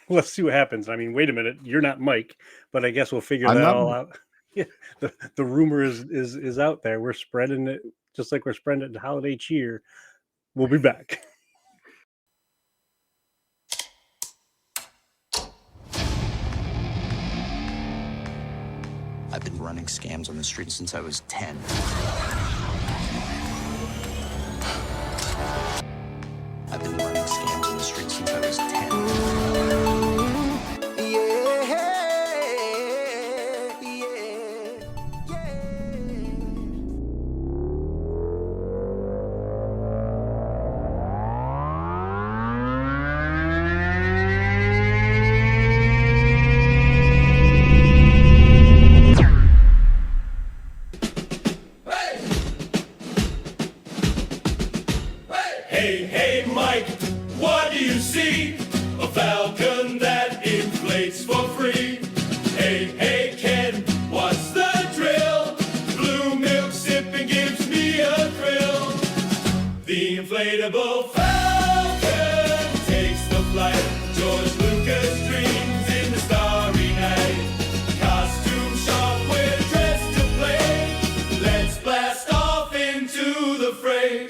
let's see what happens. I mean, wait a minute, you're not Mike, but I guess we'll figure I'm that not. all out. Yeah, the rumor is out there. We're spreading it just like we're spreading it in holiday cheer. We'll be back. I've been running scams on the street since I was 10. I've been running scams on the street since I was 10. Hey, hey, Mike, what do you see? A falcon that inflates for free. Hey, hey, Ken, what's the drill? Blue milk sipping gives me a thrill. The inflatable falcon takes the flight. George Lucas dreams in the starry night. Costume shop, we're dressed to play. Let's blast off into the fray.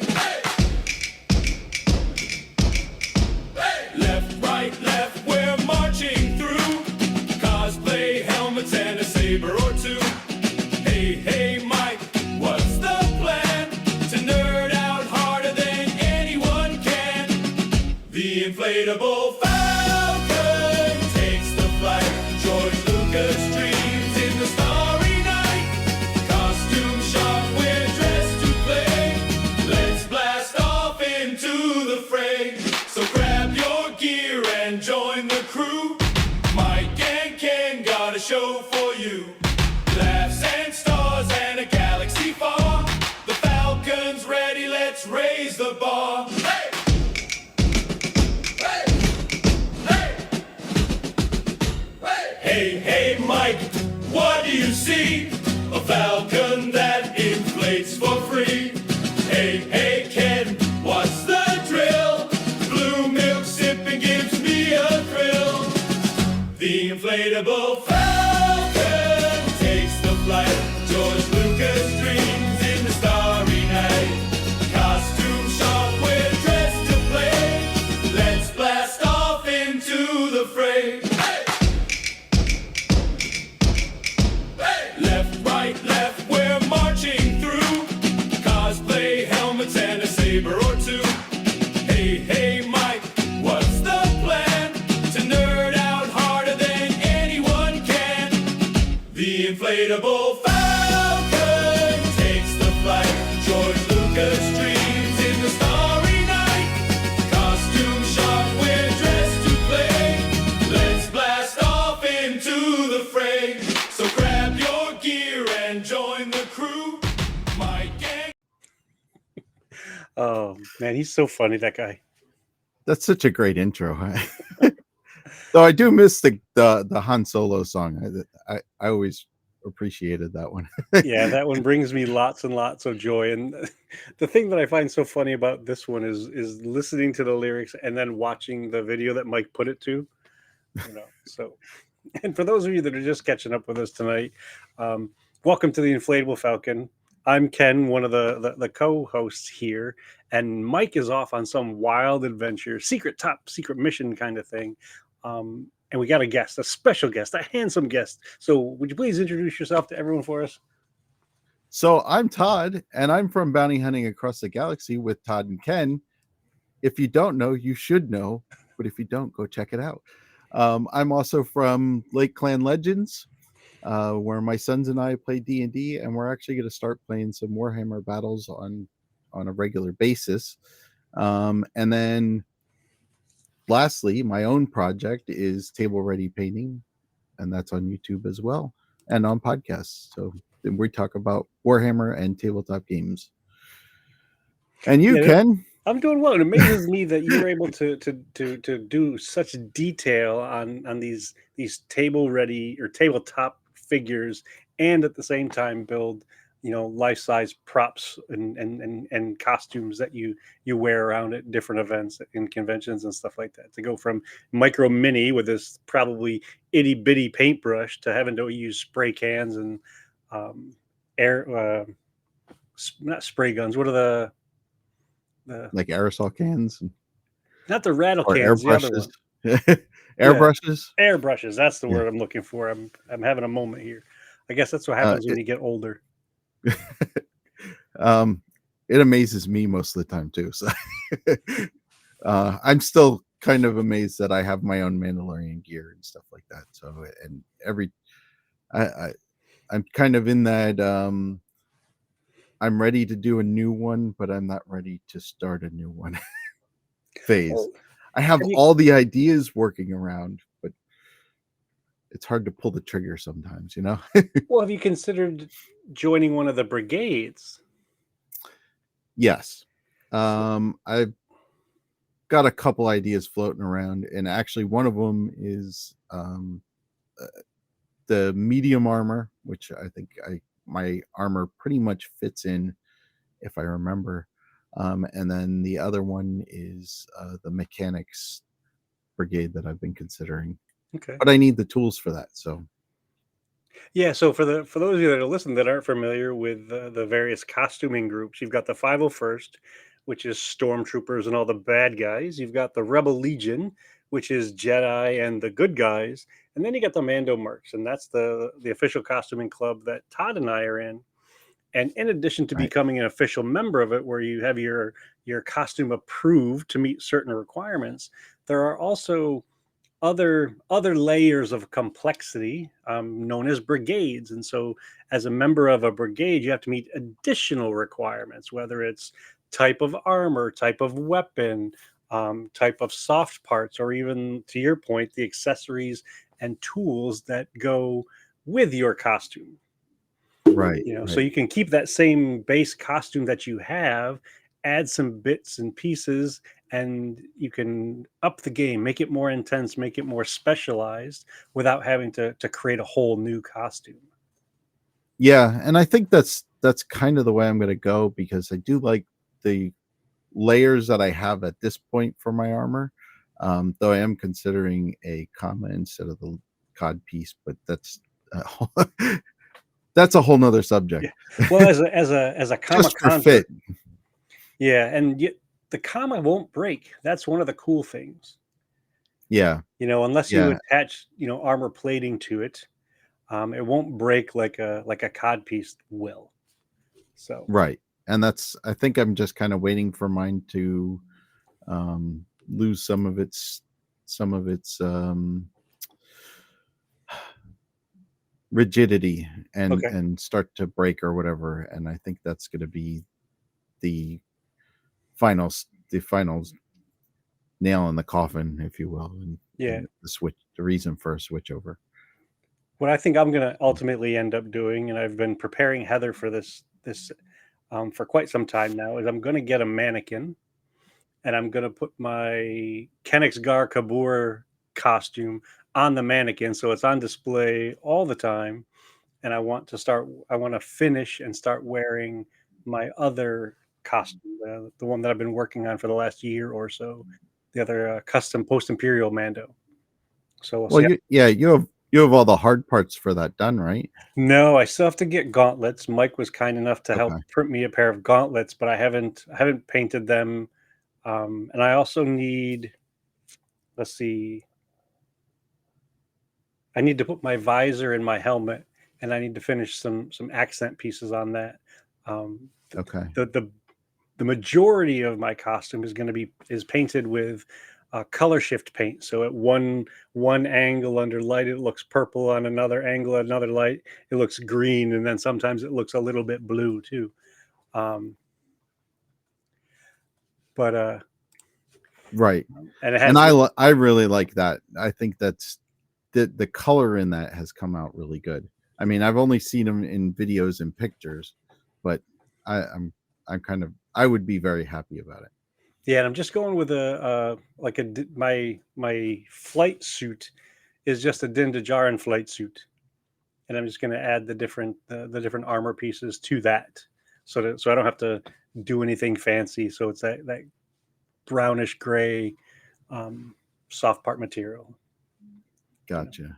Left, right, left, we're marching through. Cosplay helmets and a saber or two. Hey, hey, Mike, what's the plan? To nerd out harder than anyone can. The inflatable falcon takes the flight. George Lucas dreams in the starry night. Costume shop, we're dressed to play. Let's blast off into the fray. So grab your gear and join the crew. Mike and Ken got a show for you. Laughs and stars and a galaxy far. The Falcon's ready, let's raise the bar. Hey! Hey! Hey! Hey, hey, Mike, what do you see? A falcon that inflates for free. Hey, hey, Ken, what's the drill? Blue milk sipping gives me a thrill. The inflatable falcon takes the flight. George Lucas dreams in the starry night. Costume shop, we're dressed to play. Let's blast off into the fray. Hey! Hey! Left, right, left, we're marching through. Cosplay helmets and a saber or two. Hey, hey, Mike, what's the plan? To nerd out harder than anyone can. The inflatable falcon takes the flight. George Lucas dreams in the starry night. Costume shop, we're dressed to play. Let's blast off into the fray. So grab your gear and join the crew. Mike and Oh man, he's so funny, that guy. That's such a great intro. Though I do miss the Han Solo song. I always appreciated that one. Yeah, that one brings me lots and lots of joy. And the thing that I find so funny about this one is listening to the lyrics and then watching the video that Mike put it to. So, and for those of you that are just catching up with us tonight, welcome to the Inflatable Falcon. I'm Ken, one of the co-hosts here, and Mike is off on some wild adventure, top secret mission kind of thing. And we got a guest, a special guest, a handsome guest. So would you please introduce yourself to everyone for us? So I'm Todd, and I'm from Bounty Hunting Across the Galaxy with Todd and Ken. If you don't know, you should know, but if you don't, go check it out. I'm also from Lake Clan Legends, where my sons and I play D&D, and we're actually going to start playing some Warhammer battles on a regular basis. And then lastly, my own project is Table Ready Painting, and that's on YouTube as well and on podcasts. So we talk about Warhammer and tabletop games. And you, Ken? I'm doing well. It amazes me that you were able to do such detail on these table ready or tabletop figures, and at the same time build life-size props and costumes that you wear around at different events and conventions and stuff like that, to go from micro mini with this probably itty bitty paintbrush to having to use spray cans and air not spray guns. What are the like aerosol cans not the rattle or cans, the other airbrushes. one. Airbrushes. Airbrushes, that's the Yeah. word I'm looking for. I'm having a moment here. I guess that's what happens when you get older. It amazes me most of the time too. So I'm still kind of amazed that I have my own Mandalorian gear and stuff like that. So and I'm kind of in that I'm ready to do a new one, but I'm not ready to start a new one phase. Well, I have have you- all the ideas working around, but it's hard to pull the trigger sometimes, Well, have you considered joining one of the brigades? Yes. I've got a couple ideas floating around, and actually one of them is the medium armor, which I think my armor pretty much fits in, if I remember. And then the other one is the mechanics brigade that I've been considering. Okay. But I need the tools for that. So Yeah, so for those of you that are listening that aren't familiar with the various costuming groups, you've got the 501st, which is stormtroopers and all the bad guys. You've got the Rebel Legion, which is Jedi and the good guys, and then you got the Mando Mercs, and that's the official costuming club that Todd and I are in. And in addition to Right. becoming an official member of it, where you have your costume approved to meet certain requirements, there are also other layers of complexity known as brigades. And so as a member of a brigade, you have to meet additional requirements, whether it's type of armor, type of weapon, type of soft parts, or even, to your point, the accessories and tools that go with your costume. right. So you can keep that same base costume that you have, add some bits and pieces, and you can up the game, make it more intense, make it more specialized without having to create a whole new costume. Yeah, and I think that's kind of the way I'm going to go, because I do like the layers that I have at this point for my armor. Though I am considering a comma instead of the cod piece, but that's that's a whole nother subject. Yeah. Well, as a comma Just for convert, fit. yeah, and the comma won't break. That's one of the cool things. Yeah, Unless Yeah. you attach armor plating to it, it won't break like a cod piece will. So right. And I think I'm just kind of waiting for mine to lose some of its rigidity Okay. and start to break or whatever. And I think that's going to be the finals nail in the coffin, if you will. And Yeah. the reason for a switch over. What I think I'm going to ultimately end up doing, and I've been preparing Heather for this for quite some time now, is I'm going to get a mannequin, and I'm going to put my Kenix Kabur costume on the mannequin, so it's on display all the time. And I want to finish and start wearing my other costume, the one that I've been working on for the last year or so, the other custom Post Imperial Mando. So we'll see. You have all the hard parts for that done, right? No, I still have to get gauntlets. Mike was kind enough to help Okay. print me a pair of gauntlets, but I haven't painted them. And I also need, let's see, I need to put my visor in my helmet, and I need to finish some accent pieces on that. Okay. The majority of my costume is painted with color shift paint. So at one angle under light, it looks purple. On another angle, another light, it looks green, and then sometimes it looks a little bit blue too. Right. And it has. I really like that. I think that's the color in that has come out really good. I mean, I've only seen them in videos and pictures, but I'm I would be very happy about it. Yeah, and I'm just going with my flight suit is just a Din Djarin flight suit. and I'm just going to add the different armor pieces to that, so I don't have to do anything fancy. So it's that brownish gray soft part material. Gotcha.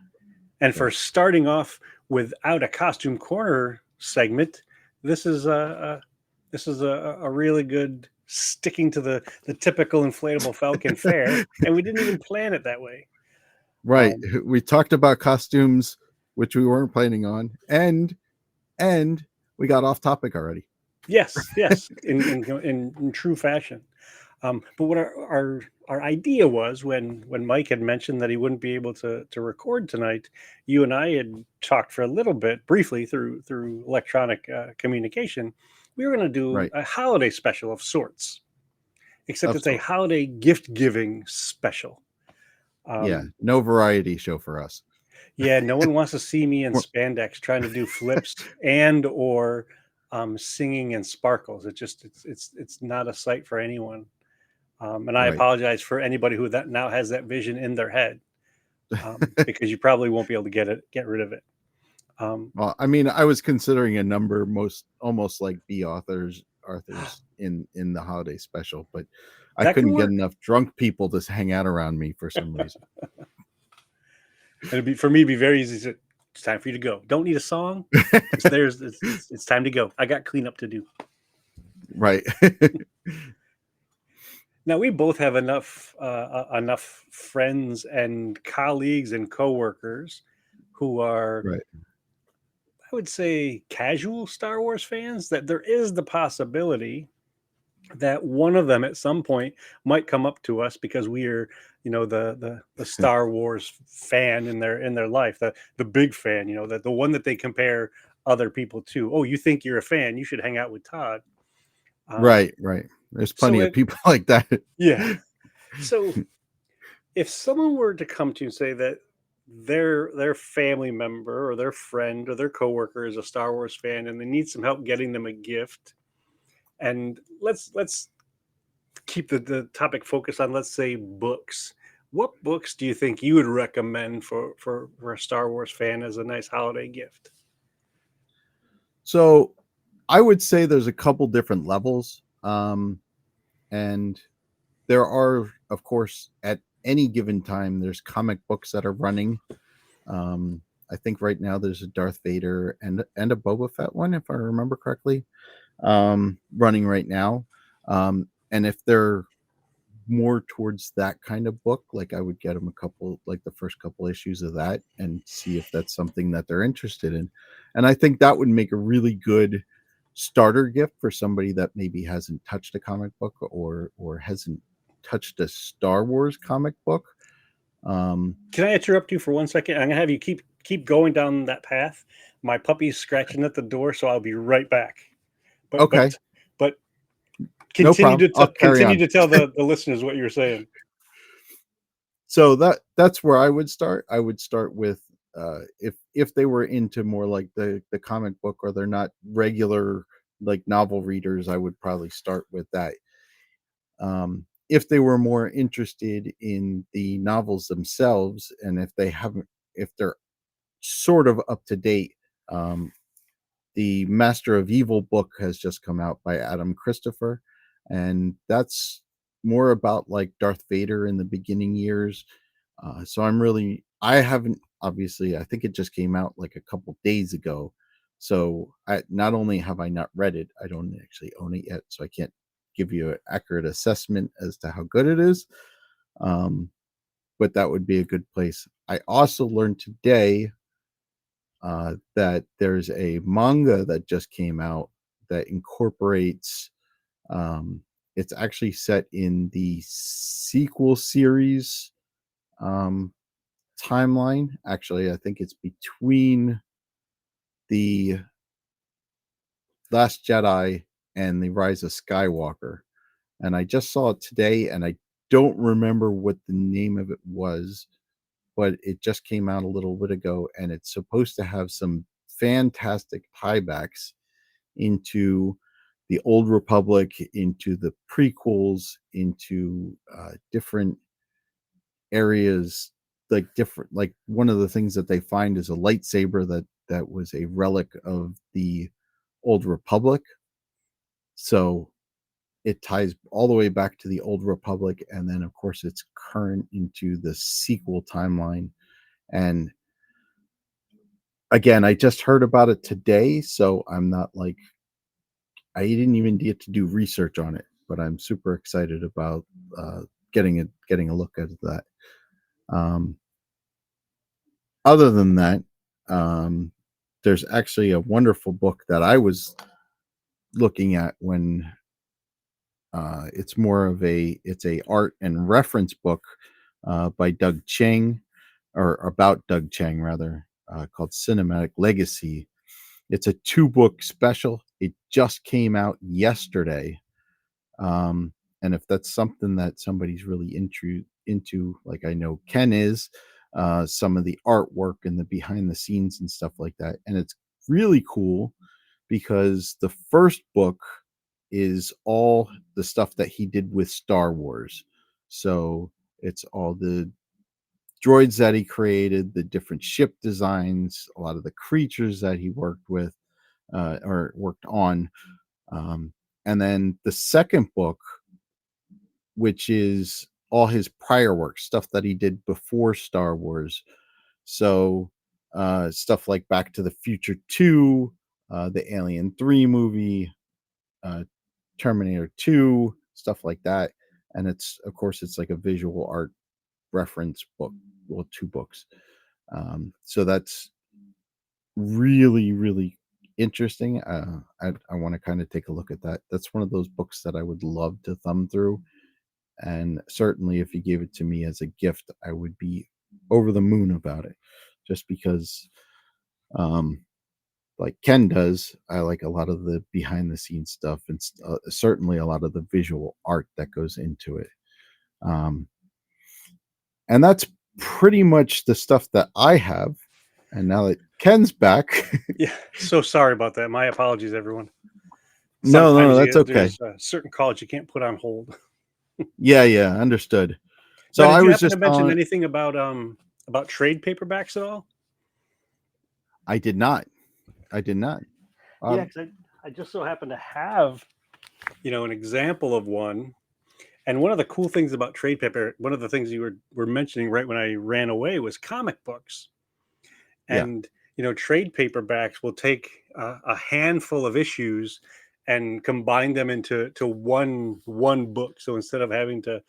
And for starting off without a costume corner segment, this is a really good sticking to the typical inflatable Falcon fare, and we didn't even plan it that way. Right. We talked about costumes, which we weren't planning on, and we got off topic already. Yes, in true fashion. But what our idea was, when Mike had mentioned that he wouldn't be able to record tonight, you and I had talked for a little bit briefly through electronic communication. We were going to do Right. a holiday special of sorts, except Of it's a sorts. holiday gift giving special. Yeah, no variety show for us. Yeah, no one wants to see me in Well- spandex trying to do flips and or singing in sparkles. It's not a sight for anyone. And I Right. apologize for anybody who that now has that vision in their head, because you probably won't be able to get rid of it. Well, I mean, I was considering a number almost like B authors in the holiday special, but I That can couldn't get work. enough drunk people to hang out around me for some reason. It'd be for me it'd be very easy to, it's time for you to go. Don't need a song. It's time to go. I got cleanup to do. Right. Now we both have enough friends and colleagues and coworkers who are, Right. I would say, casual Star Wars fans, that there is the possibility that one of them at some point might come up to us because we are, the Star Wars fan in their life, the big fan, the one that they compare other people to. Oh, you think you're a fan? You should hang out with Todd. Right. There's plenty of people like that. Yeah. So if someone were to come to you and say that their family member or their friend or their coworker is a Star Wars fan and they need some help getting them a gift, and let's keep the topic focused on, let's say, books. What books do you think you would recommend for a Star Wars fan as a nice holiday gift? So I would say there's a couple different levels. And there are, of course, at any given time, there's comic books that are running. I think right now there's a Darth Vader and a Boba Fett one, if I remember correctly, running right now. And if they're more towards that kind of book, like I would get them the first couple issues of that and see if that's something that they're interested in. And I think that would make a really good starter gift for somebody that maybe hasn't touched a comic book or hasn't touched a Star Wars comic book. Can I interrupt you for 1 second? I'm gonna have you keep going down that path. My puppy's scratching at the door, so I'll be right back. But, Okay. but No continue problem. continue to tell the listeners what you were saying. So that's where I would start. I would start with if they were into more like the comic book, or they're not regular like novel readers, I would probably start with that. If they were more interested in the novels themselves, and if they're sort of up to date, the Master of Evil book has just come out by Adam Christopher, and that's more about like Darth Vader in the beginning years. So I haven't, obviously, I think it just came out like a couple days ago. So not only have I not read it, I don't actually own it yet, so I can't give you an accurate assessment as to how good it is. But that would be a good place. I also learned today that there's a manga that just came out that incorporates, it's actually set in the sequel series timeline. Actually, I think it's between the Last Jedi and the Rise of Skywalker. And I just saw it today, and I don't remember what the name of it was, but it just came out a little bit ago, and it's supposed to have some fantastic tiebacks into the Old Republic, into the prequels, into different areas, like one of the things that they find is a lightsaber that that was a relic of the Old Republic. So it ties all the way back to the Old Republic, and then of course it's current into the sequel timeline. And again, I just heard about it today, so I'm not like, I didn't even get to do research on it, but I'm super excited about getting a look at that. Other than that, there's actually a wonderful book that I was looking at when it's more of it's a art and reference book by Doug Chang, or about Doug Chang rather, called Cinematic Legacy. It's a 2-book special. It just came out yesterday. And if that's something that somebody's really into, like I know Ken is, some of the artwork and the behind the scenes and stuff like that. And it's really cool because the first book is all the stuff that he did with Star Wars. So it's all the droids that he created, the different ship designs, a lot of the creatures that he worked with or worked on. And then the second book, which is all his prior work, stuff that he did before Star Wars. So stuff like Back to the Future 2, the Alien 3 movie, Terminator 2, stuff like that. And it's, of course, it's like a visual art reference book, well, 2 books. So that's really, really interesting. I want to kind of take a look at that. That's one of those books that I would love to thumb through. And certainly if you gave it to me as a gift, I would be over the moon about it, just because like Ken does, I like a lot of the behind the scenes stuff, and certainly a lot of the visual art that goes into it. And that's pretty much the stuff that I have. And now that Ken's back, Yeah, so sorry about that. My apologies, everyone. no, that's okay. There's certain calls you can't put on hold. Yeah, understood. So Now, did I you was happen just to mention on. anything about trade paperbacks at all? I did not. Yeah, 'cause I just so happen to have, an example of one. And one of the cool things about trade paper, one of the things you were mentioning right when I ran away, was comic books. Yeah. And trade paperbacks will take a handful of issues and combine them into one book. So instead of having to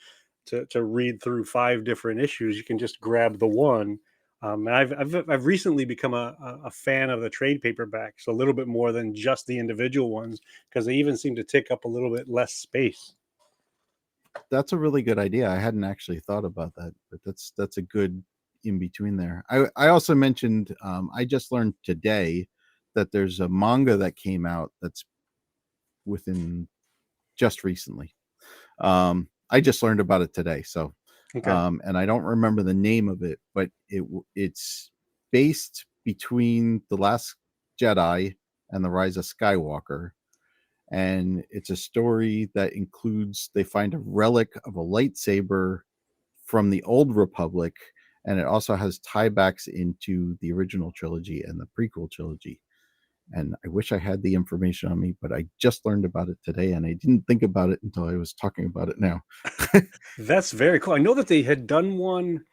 read through 5 different issues, you can just grab the one. And I've recently become a fan of the trade paperbacks a little bit more than just the individual ones, because they even seem to take up a little bit less space. That's a really good idea. I hadn't actually thought about that, but that's a good in between there. I also mentioned I just learned today that there's a manga that came out that's within just recently. I just learned about it today, so Okay. and I don't remember the name of it, but it's based between The Last Jedi and The Rise of Skywalker. And it's a story that includes, they find a relic of a lightsaber from the Old Republic, and it also has tiebacks into the original trilogy and the prequel trilogy. And I wish I had the information on me, but I just learned about it today, and I didn't think about it until I was talking about it now. That's very cool. I know that they had done one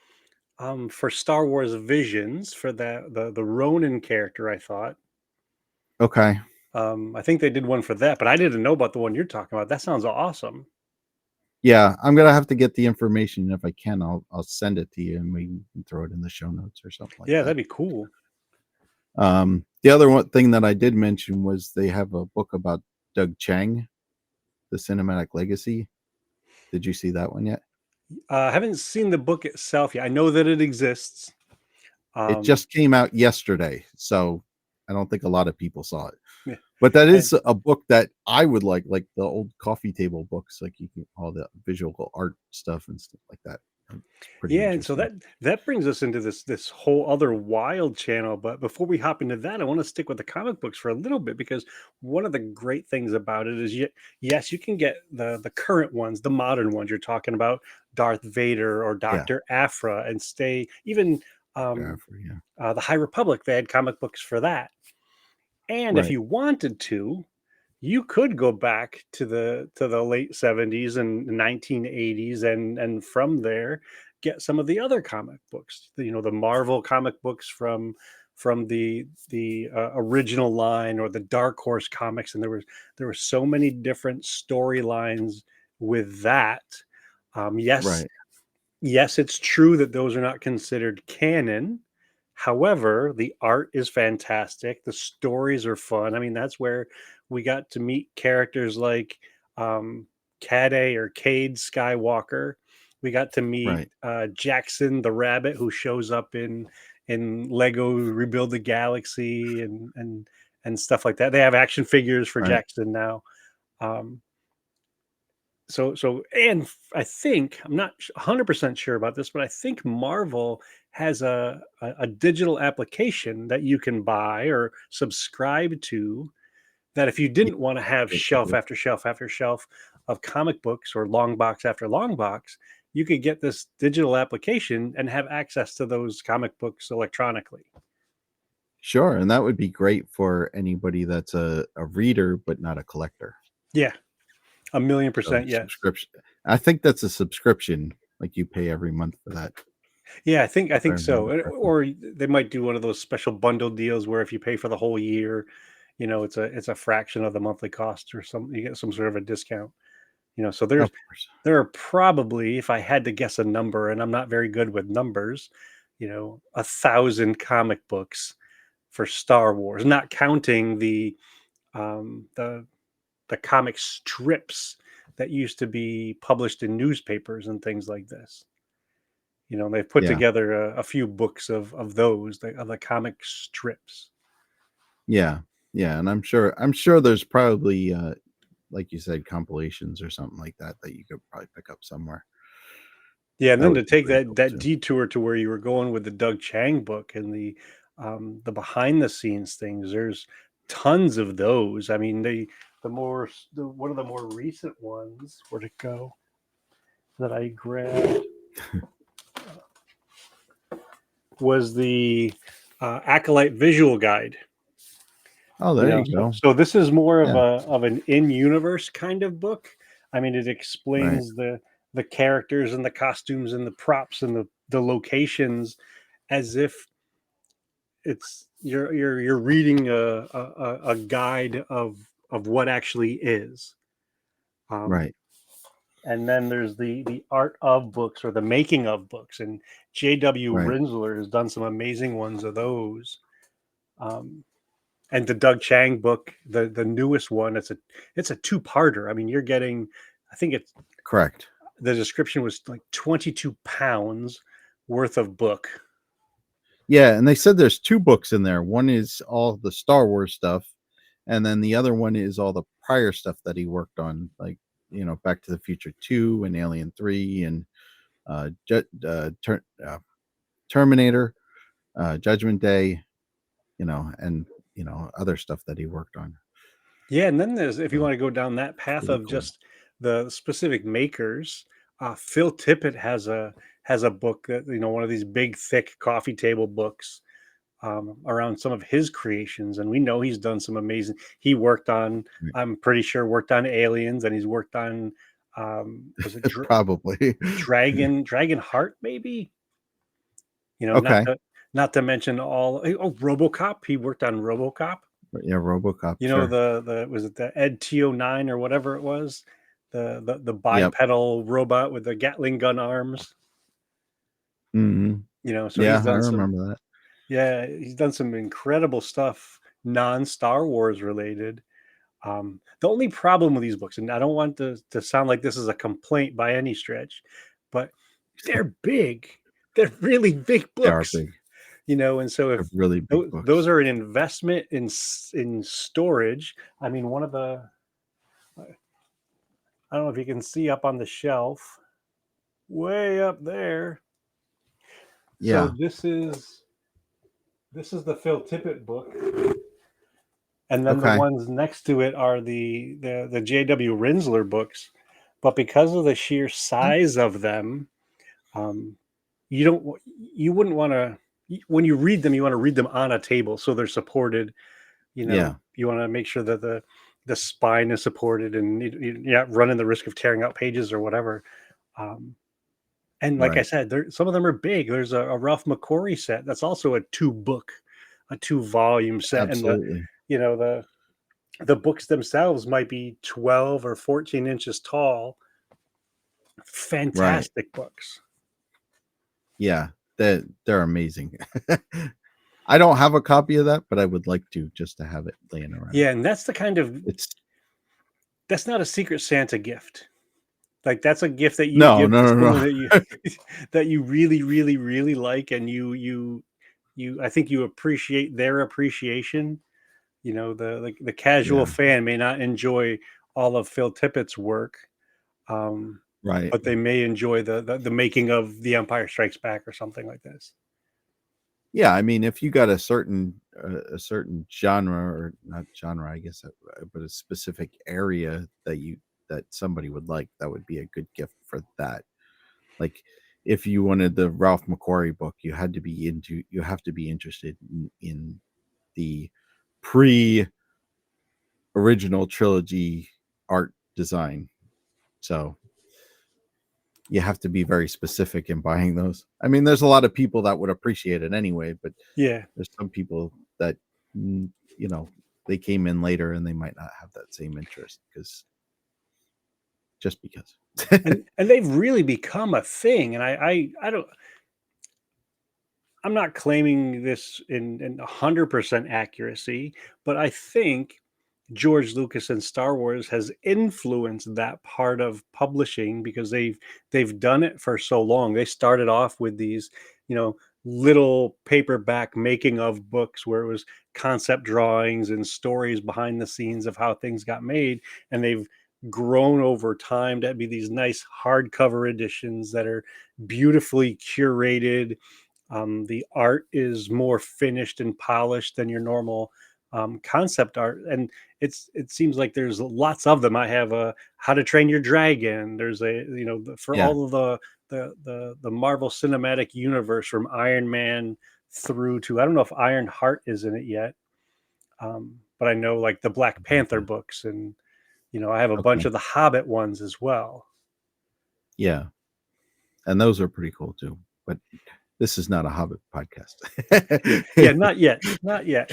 for Star Wars Visions for the Ronin character, I thought. Okay. I think they did one for that, but I didn't know about the one you're talking about. That sounds awesome. Yeah, I'm gonna have to get the information. If I can, I'll send it to you, and we can throw it in the show notes or something like Yeah, that. that'd be cool. The other one thing that I did mention was they have a book about Doug Chang, the Cinematic Legacy. Did you see that one yet? I haven't seen the book itself yet. I know that it exists. It just came out yesterday, so I don't think a lot of people saw it. Yeah. But that is a book that I would like the old coffee table books, like you can all the visual art stuff and stuff like that. It's pretty Yeah, and so interesting. that brings us into this whole other wild channel. But before we hop into that, I want to stick with the comic books for a little bit, because one of the great things about it is, yes, you can get the current ones, the modern ones. You're talking about Darth Vader or Yeah. Dr. Aphra, and stay even The High Republic. They had comic books for that. And if Right. you wanted to, you could go back to the late 70s and 1980s, and from there get some of the other comic books. The Marvel comic books from the original line, or the Dark Horse comics, and there were so many different storylines with that. Yes, Right. yes, it's true that those are not considered canon. However, the art is fantastic. The stories are fun. I mean, that's where we got to meet characters like um, or Cade Skywalker. We got to meet Right. Jackson the Rabbit, who shows up in Lego Rebuild the Galaxy and stuff like that. They have action figures for Right. Jackson now. Um, and I think, I'm not 100% sure about this, but I think Marvel has a digital application that you can buy or subscribe to, that if you Yeah. didn't want to have They shelf do. after shelf after shelf of comic books, or long box after long box, you could get this digital application and have access to those comic books electronically. Sure, and that would be great for anybody that's a reader but not a collector. Yeah, a million So percent yes. subscription. I think that's a subscription, like you pay every month for that. Yeah, I think If I so. remember correctly. Or they might do one of those special bundle deals where if you pay for the whole year, it's a fraction of the monthly cost, or you get some sort of a discount. So Of course. there are probably, if I had to guess a number, and I'm not very good with numbers, 1,000 comic books for Star Wars, not counting um, the the comic strips that used to be published in newspapers and things like this. They've put Yeah. together a few books of those, of the comic strips. Yeah. Yeah, and I'm sure there's probably like you said, compilations or something like that that you could probably pick up somewhere. Yeah, and That then to would be take pretty that cool that too. detour to where you were going with the Doug Chang book and the behind the scenes things, there's tons of those. I mean, one of the more recent ones, where'd it go, that I grabbed, was the Acolyte Visual Guide. Oh, there you go. So this is more of Yeah. an in-universe kind of book. I mean, it Right. explains the characters and the costumes and the props and the locations, as if you're reading a guide of what actually is. Right. And then there's the art of books, or the making of books, and J.W. Right. Rinsler has done some amazing ones of those. And the Doug Chang book, the newest one, it's a two-parter. I mean, you're getting, I think Correct. the description was like 22 pounds worth of book. Yeah, and they said there's two books in there. One is all the Star Wars stuff, and then the other one is all the prior stuff that he worked on, like Back to the Future 2 and Alien 3 and Terminator, Judgment Day, and other stuff that he worked on. Yeah, and then if you So want to go down that path pretty of cool. just the specific makers, Phil Tippett has a book that, one of these big thick coffee table books, around some of his creations, and we know he's done some amazing. He worked on, Right. I'm pretty sure, worked on Aliens, and he's worked on, was it Probably. Dragon Heart, maybe? Okay. Not to mention RoboCop. He worked on RoboCop. Yeah, RoboCop. You know, Sure. the was it the Ed TO9 or whatever it was? The Yep. bipedal robot with the Gatling gun arms. Hmm. So Yeah, he's I done remember that. he's done some incredible stuff, non-Star Wars related. The only problem with these books, and I don't want to sound like this is a complaint by any stretch, but they're big. They're really big They are books. big. And so They're if really big books. those are an investment in storage. I mean, one of the, I don't know if you can see up on the shelf, way up there. Yeah. So this is the Phil Tippett book, and then the Okay. ones next to it are the J.W. Rinsler books. But because of the sheer size of them, you wouldn't want to when you read them, you want to read them on a table so they're supported. You know, Yeah. you want to make sure that the spine is supported, and you're not running the risk of tearing out pages or whatever. Um, and like I Right. said, some of them are big. There's a Ralph McQuarrie set that's also a 2-volume set, and Absolutely. the books themselves might be 12 or 14 inches tall. Right. Fantastic books. Yeah. They're amazing. I don't have a copy of that, but I would like to, just to have it laying around. Yeah, and that's the kind of It's that's not a Secret Santa gift. Like, that's a gift that you no, give to no, no, someone no. that you that you really, really, really like, and you I think you appreciate their appreciation. The casual Yeah. fan may not enjoy all of Phil Tippett's work, um, Right. but they may enjoy the making of The Empire Strikes Back or something like this. Yeah, I mean, if you got a certain genre, or not genre, I guess, but a specific area that somebody would like, that would be a good gift for that. Like, if you wanted the Ralph McQuarrie book, you have to be interested in the pre original trilogy art design. So you have to be very specific in buying those. I mean, there's a lot of people that would appreciate it anyway, but Yeah. there's some people that they came in later and they might not have that same interest because. And they've really become a thing, and I'm not claiming this in 100% accuracy, but I think George Lucas and Star Wars has influenced that part of publishing because they've done it for so long. They started off with these, little paperback making of books where it was concept drawings and stories behind the scenes of how things got made, and they've grown over time to be these nice hardcover editions that are beautifully curated. The art is more finished and polished than your normal concept art, and it seems like there's lots of them. I have a How to Train Your Dragon. There's for Yeah. all of the Marvel Cinematic Universe, from Iron Man through to, I don't know if Iron Heart is in it yet, but I know, like, the Black Panther books, and I have a bunch Okay. of the Hobbit ones as well. Yeah, and those are pretty cool too. But this is not a Hobbit podcast. Yeah, not yet, not yet.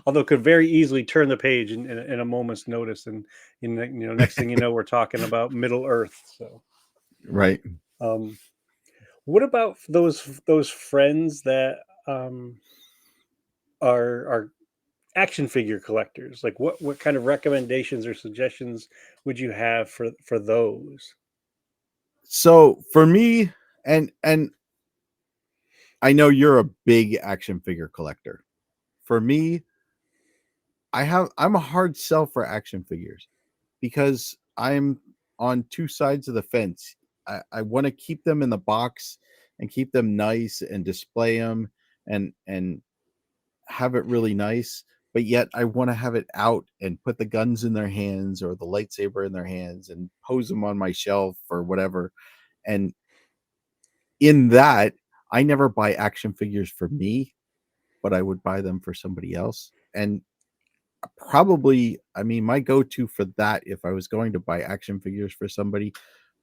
Although could very easily turn the page in a moment's notice, and next thing you know, we're talking about Middle Earth. So, Right. what about those friends that are action figure collectors? Like, what kind of recommendations or suggestions would you have for those? So for me, and I know you're a big action figure collector. For me, I'm a hard sell for action figures because I'm on two sides of the fence. I want to keep them in the box and keep them nice and display them and have it really nice, but yet I want to have it out and put the guns in their hands or the lightsaber in their hands and pose them on my shelf or whatever. And in that, I never buy action figures for me, but I would buy them for somebody else. And probably, I mean, my go-to for that, if I was going to buy action figures for somebody,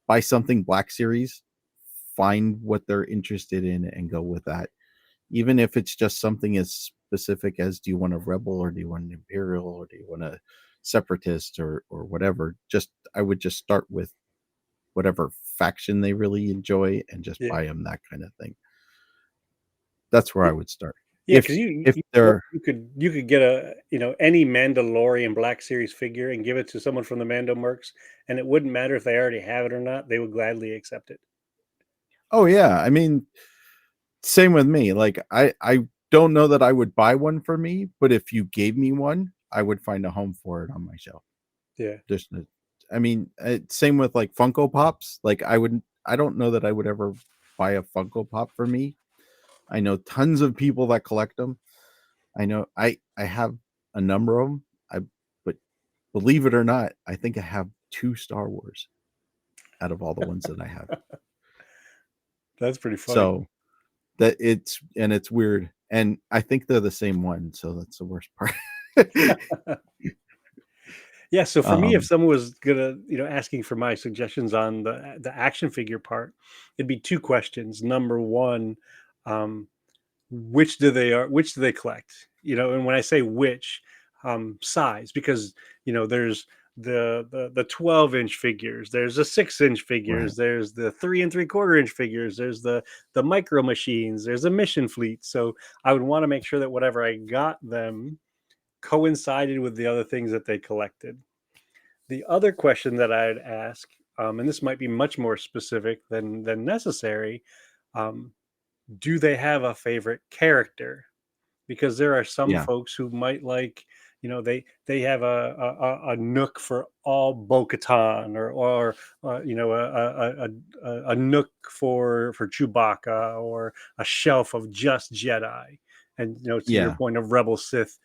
buy something Black Series, find what they're interested in and go with that. Even if it's just something as specific as, do you want a rebel or do you want an imperial or do you want a separatist or whatever, I would just start with whatever faction they really enjoy and just Yeah. buy them, that kind of thing. That's where I would start. Yeah, If because if they're you could get any Mandalorian Black Series figure and give it to someone from the Mando Mercs, and it wouldn't matter if they already have it or not; they would gladly accept it. oh yeah, I mean, same with me. Like I don't know that I would buy one for me, but if you gave me one, I would find a home for it on my shelf. Yeah, Just I mean, same with like Funko Pops. Like I don't know that I would ever buy a Funko Pop for me. I know tons of people that collect them. I know I have a number of them. But believe it or not, I think I have 2 Star Wars out of all the ones that I have. that's pretty funny. So it's weird, and I think they're the same one, so that's the worst part. Yeah, so for me, if um someone was gonna, asking for my suggestions on the action figure part, it'd be two questions. Number one, um, which do they collect? And when I say which, size, because there's the 12-inch figures, there's the 6-inch right. figures, there's the 3 3/4 inch figures, there's the micro machines, there's the mission fleet. So I would want to make sure that whatever I got them coincided with the other things that they collected. The other question that I'd ask, and this might be much more specific than necessary, um, do they have a favorite character? Because there are some Yeah. folks who might like, they have a nook for all Bo-Katan, or a nook for Chewbacca, or a shelf of just Jedi, and to your Yeah. point of Rebel, Sith,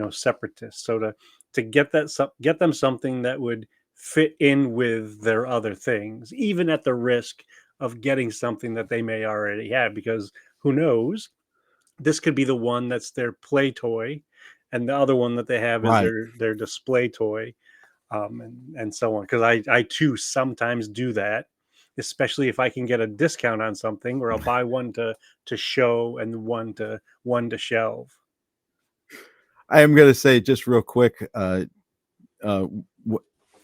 Separatists. So to get them something that would fit in with their other things, even at the risk of getting something that they may already have, because who knows, this could be the one that's their play toy, and the other one that they have is Right. their display toy, and so on. Because I too sometimes do that, especially if I can get a discount on something, where I'll buy one to show and one to shelve. I am going to say just real quick, uh,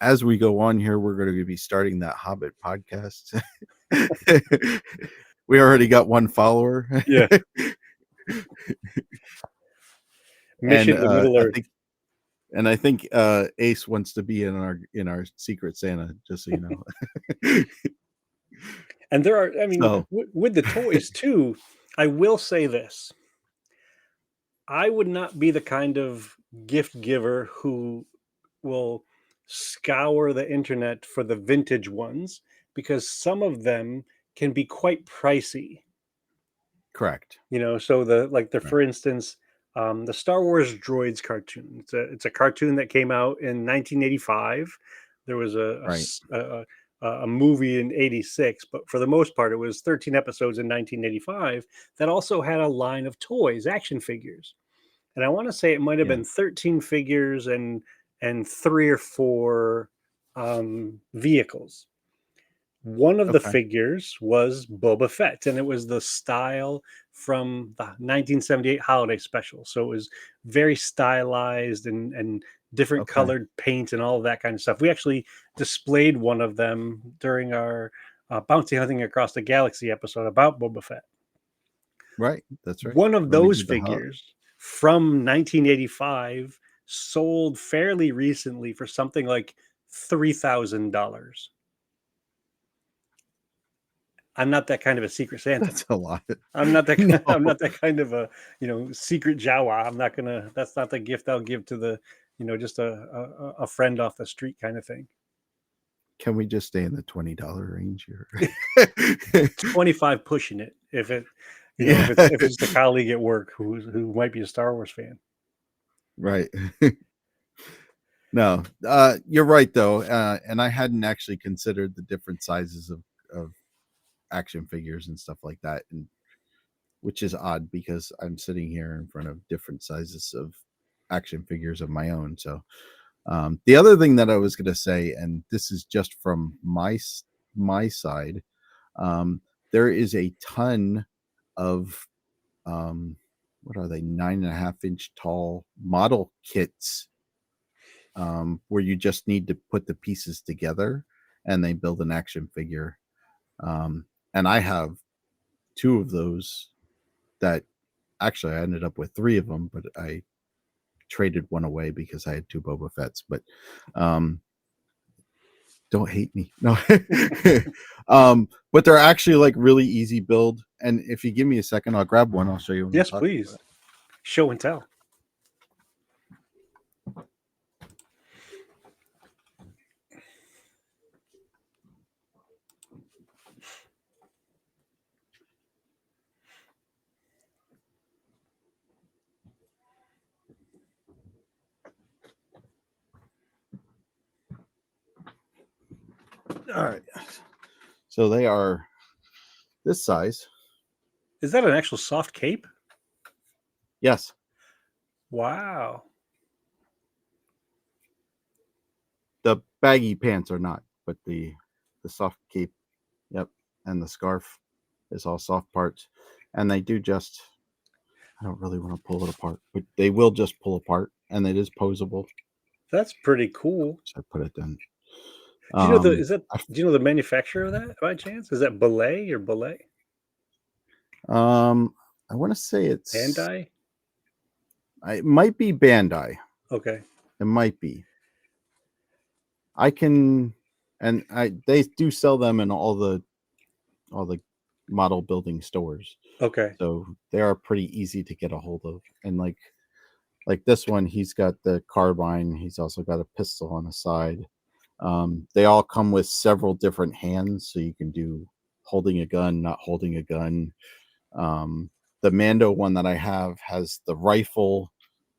as we go on here, we're going to be starting that Hobbit podcast. We already got one follower. Yeah, and mission to Middle Earth. I think Ace wants to be in our Secret Santa, just so you know. And there are, I mean, So with the toys too, I will say this: I would not be the kind of gift giver who will scour the internet for the vintage ones, because some of them can be quite pricey. correct. So the Right. for instance, the Star Wars Droids cartoon. It's a cartoon that came out in 1985. There was Right. a movie in 86, but for the most part, it was 13 episodes in 1985 that also had a line of toys, action figures. And I want to say it might have Yeah. been 13 figures and three or four vehicles. One of the Okay. figures was Boba Fett, and it was the style from the 1978 holiday special. So it was very stylized, and different Okay. colored paint and all of that kind of stuff. We actually displayed one of them during our Bounty Hunting Across the Galaxy episode about Boba Fett. Right. That's right. One of When we those did the hot. figures from 1985 sold fairly recently for something like $3,000. I'm not that kind of a secret Santa. That's a lot. I'm not that No. I'm not that kind of a, secret Jawa. That's not the gift I'll give to the, just a friend off the street kind of thing. Can we just stay in the $20 range here? 25 pushing it, if it, Yeah. if it's just a colleague at work who might be a Star Wars fan. Right. No, you're right though, and I hadn't actually considered the different sizes of action figures and stuff like that, and which is odd because I'm sitting here in front of different sizes of action figures of my own. So the other thing that I was going to say, and this is just from my side, there is a ton of what are they, 9.5-inch tall model kits, where you just need to put the pieces together and they build an action figure. And I have two of those that actually I ended up with three of them, but I traded one away because I had two Boba Fett's. But don't hate me. No. But they're actually like really easy build. And if you give me a second, I'll grab one. I'll show you. Yes, please. Show and tell. All right. So they are this size. Is that an actual soft cape? Yes. Wow. The baggy pants are not, but the soft cape, yep, and the scarf is all soft parts. And they do just, I don't really want to pull it apart, but they will just pull apart, and it is posable. That's pretty cool. So I put it in. Do you know the do you know the manufacturer of that by chance? Is that Belay or Belay? I want to say it's Bandai? it might be Bandai. Okay. It might be. I can, and they do sell them in all the model building stores. Okay. So they are pretty easy to get a hold of. And like this one, he's got the carbine. He's also got a pistol on the side. They all come with several different hands, so you can do holding a gun, not holding a gun. The Mando one that I have has the rifle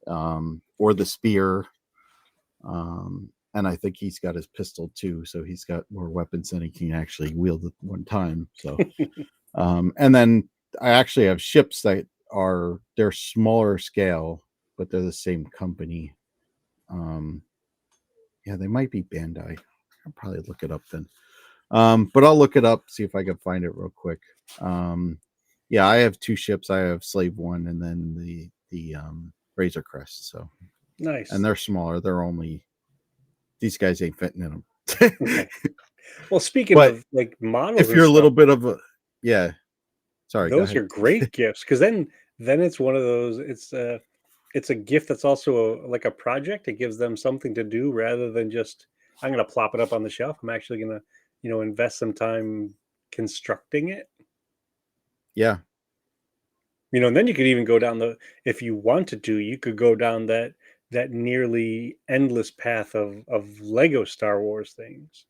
or the spear. And I think he's got his pistol too, so he's got more weapons than he can actually wield at one time. So, and then I actually have ships that they're smaller scale, but they're the same company. Yeah, they might be Bandai. I'll probably look it up then. But I'll look it up, see if I can find it real quick. Yeah, I have 2 ships. I have Slave One and then the Razor Crest. So Nice. and they're smaller. They're only, these guys ain't fitting in them. Okay. Well, speaking But of like models, if you're a and little stuff, bit of a, yeah, sorry, go those ahead. are great gifts because then it's one of those. It's a gift that's also like a project. It gives them something to do rather than just I'm going to plop it up on the shelf. I'm actually going to invest some time constructing it. Yeah, And then you could even go down if you wanted to, you could go down that nearly endless path of Lego Star Wars things.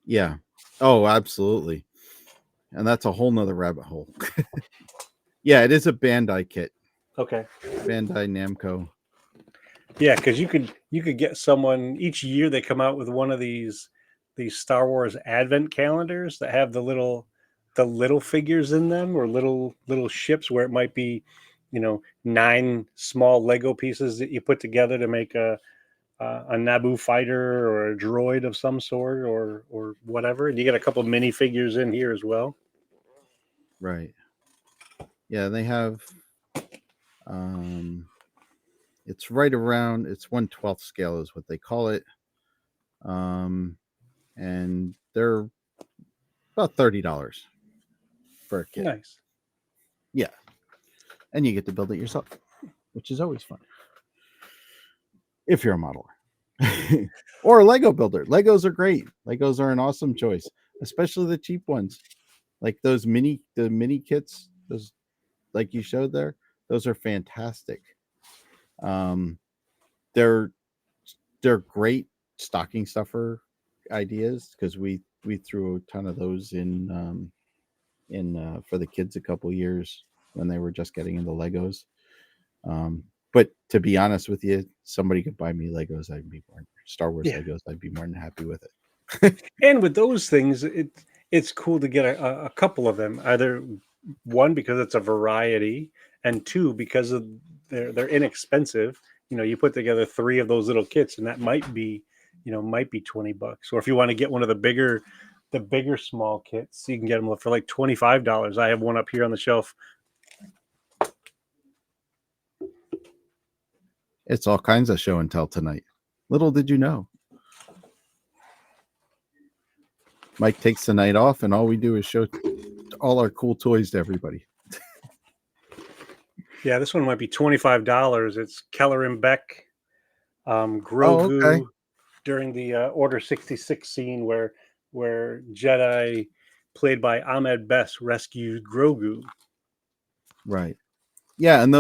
yeah. Oh, absolutely. And that's a whole nother rabbit hole. Yeah, it is a Bandai kit. Okay. Bandai Namco. Yeah, because you could get someone each year they come out with one of these Star Wars advent calendars that have the little figures in them or little ships where it might be 9 small Lego pieces that you put together to make a Naboo fighter or a droid of some sort or whatever, and you get a couple mini figures in here as well. Right. Yeah, they have it's right around, it's 1/12 scale is what they call it. And they're about $30 for a kit. Nice. Yeah. And you get to build it yourself, which is always fun. If you're a modeler. Or a Lego builder. Legos are great. Legos are an awesome choice, especially the cheap ones. Like the mini kits, those like you showed there, those are fantastic. They're great stocking stuffer ideas because we threw a ton of those in for the kids a couple years when they were just getting into Legos. But to be honest with you, somebody could buy me Legos, Star Wars Legos, I'd be more than happy with it. And with those things, it's cool to get a couple of them. Either one because it's a variety, and 2 because of they're inexpensive. You put together 3 of those little kits, and that might be $20. Or if you want to get one of the bigger small kits, you can get them for like $25. I have one up here on the shelf. It's all kinds of show and tell tonight. Little did you know. Mike takes the night off, and all we do is show all our cool toys to everybody. Yeah, this one might be $25. It's Keller and Beck, Grogu, during the Order 66 scene where Jedi, played by Ahmed Best, rescued Grogu. Right. Yeah, and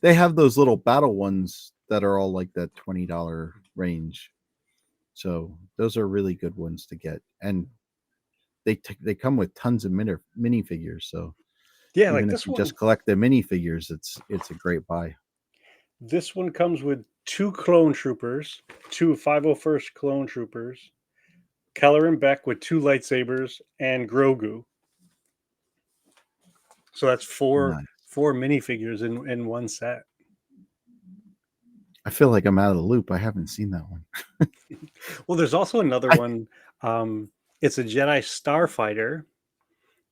they have those little battle ones that are all like that $20 range. So those are really good ones to get, and they come with tons of minifigures. So yeah, even like if this you one, just collect the minifigures, it's a great buy. This one comes with 2 clone troopers, 2 501st clone troopers, Keller and Beck with 2 lightsabers, and Grogu. So that's four Nice. minifigures in one set. I feel like I'm out of the loop. I haven't seen that one. Well, there's also another one. It's a Jedi starfighter,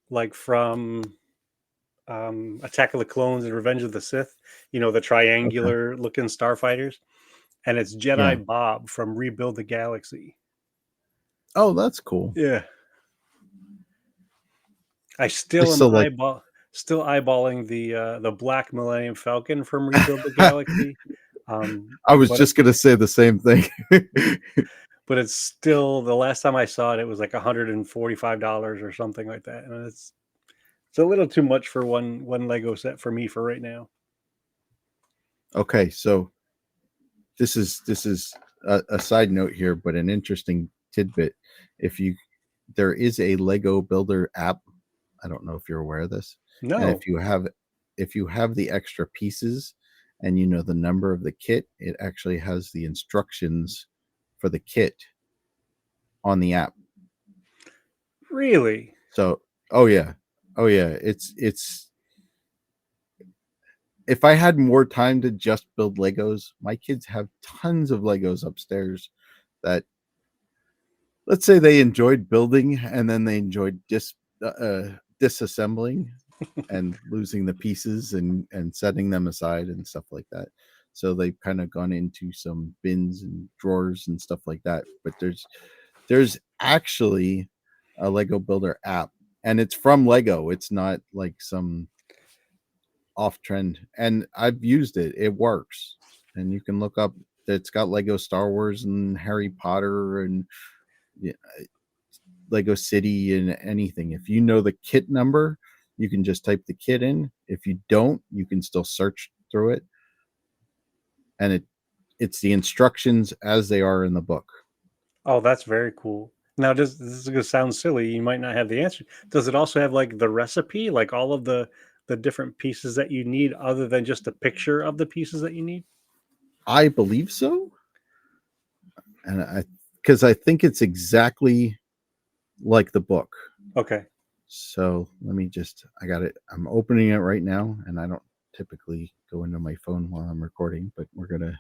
like from Attack of the Clones and Revenge of the Sith. You know, the triangular looking starfighters, and it's Jedi Yeah. Bob from Rebuild the Galaxy. Oh, that's cool. Yeah, I still am still like- eyeballing the Black Millennium Falcon from Rebuild the Galaxy. I was but- just gonna say the same thing. but it's still, the last time I saw it, it was like $145 or something like that, and it's a little too much for one Lego set for me for right now. Okay, so this is a side note here, but an interesting tidbit. There is a Lego Builder app. I don't know if you're aware of this. No, And if you have the extra pieces and you know the number of the kit, it actually has the instructions for the kit on the app. really? So, oh yeah, it's if I had more time to just build Legos, my kids have tons of Legos upstairs that, let's say, they enjoyed building and then they enjoyed disassembling and losing the pieces and setting them aside and stuff like that. So they've kind of gone into some bins and drawers and stuff like that. But there's actually a Lego Builder app, and it's from Lego. It's not like some off trend, and I've used it. It works, and you can look up. It's got Lego Star Wars and Harry Potter and Lego City and anything. If you know the kit number, you can just type the kit in. If you don't, you can still search through it, and it's the instructions as they are in the book. Oh, that's very cool. Now, this is going to sound silly. You might not have the answer. Does it also have like the recipe, like all of the different pieces that you need, other than just a picture of the pieces that you need? I believe so, and because I think it's exactly like the book. Okay. So let me I got it. I'm opening it right now, and I don't typically go into my phone while I'm recording, but we're gonna.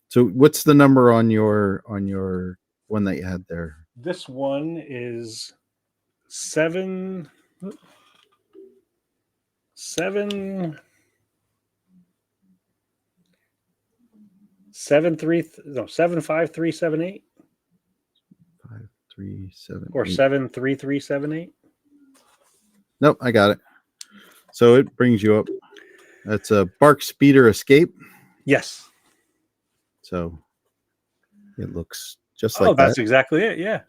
So what's the number on your one that you had there? This one is 7 7 75378 537 or 73378. Nope, I got it. So it brings you up. That's a Bark Speeder Escape. Yes. So it looks just like that's that. exactly it. Yeah.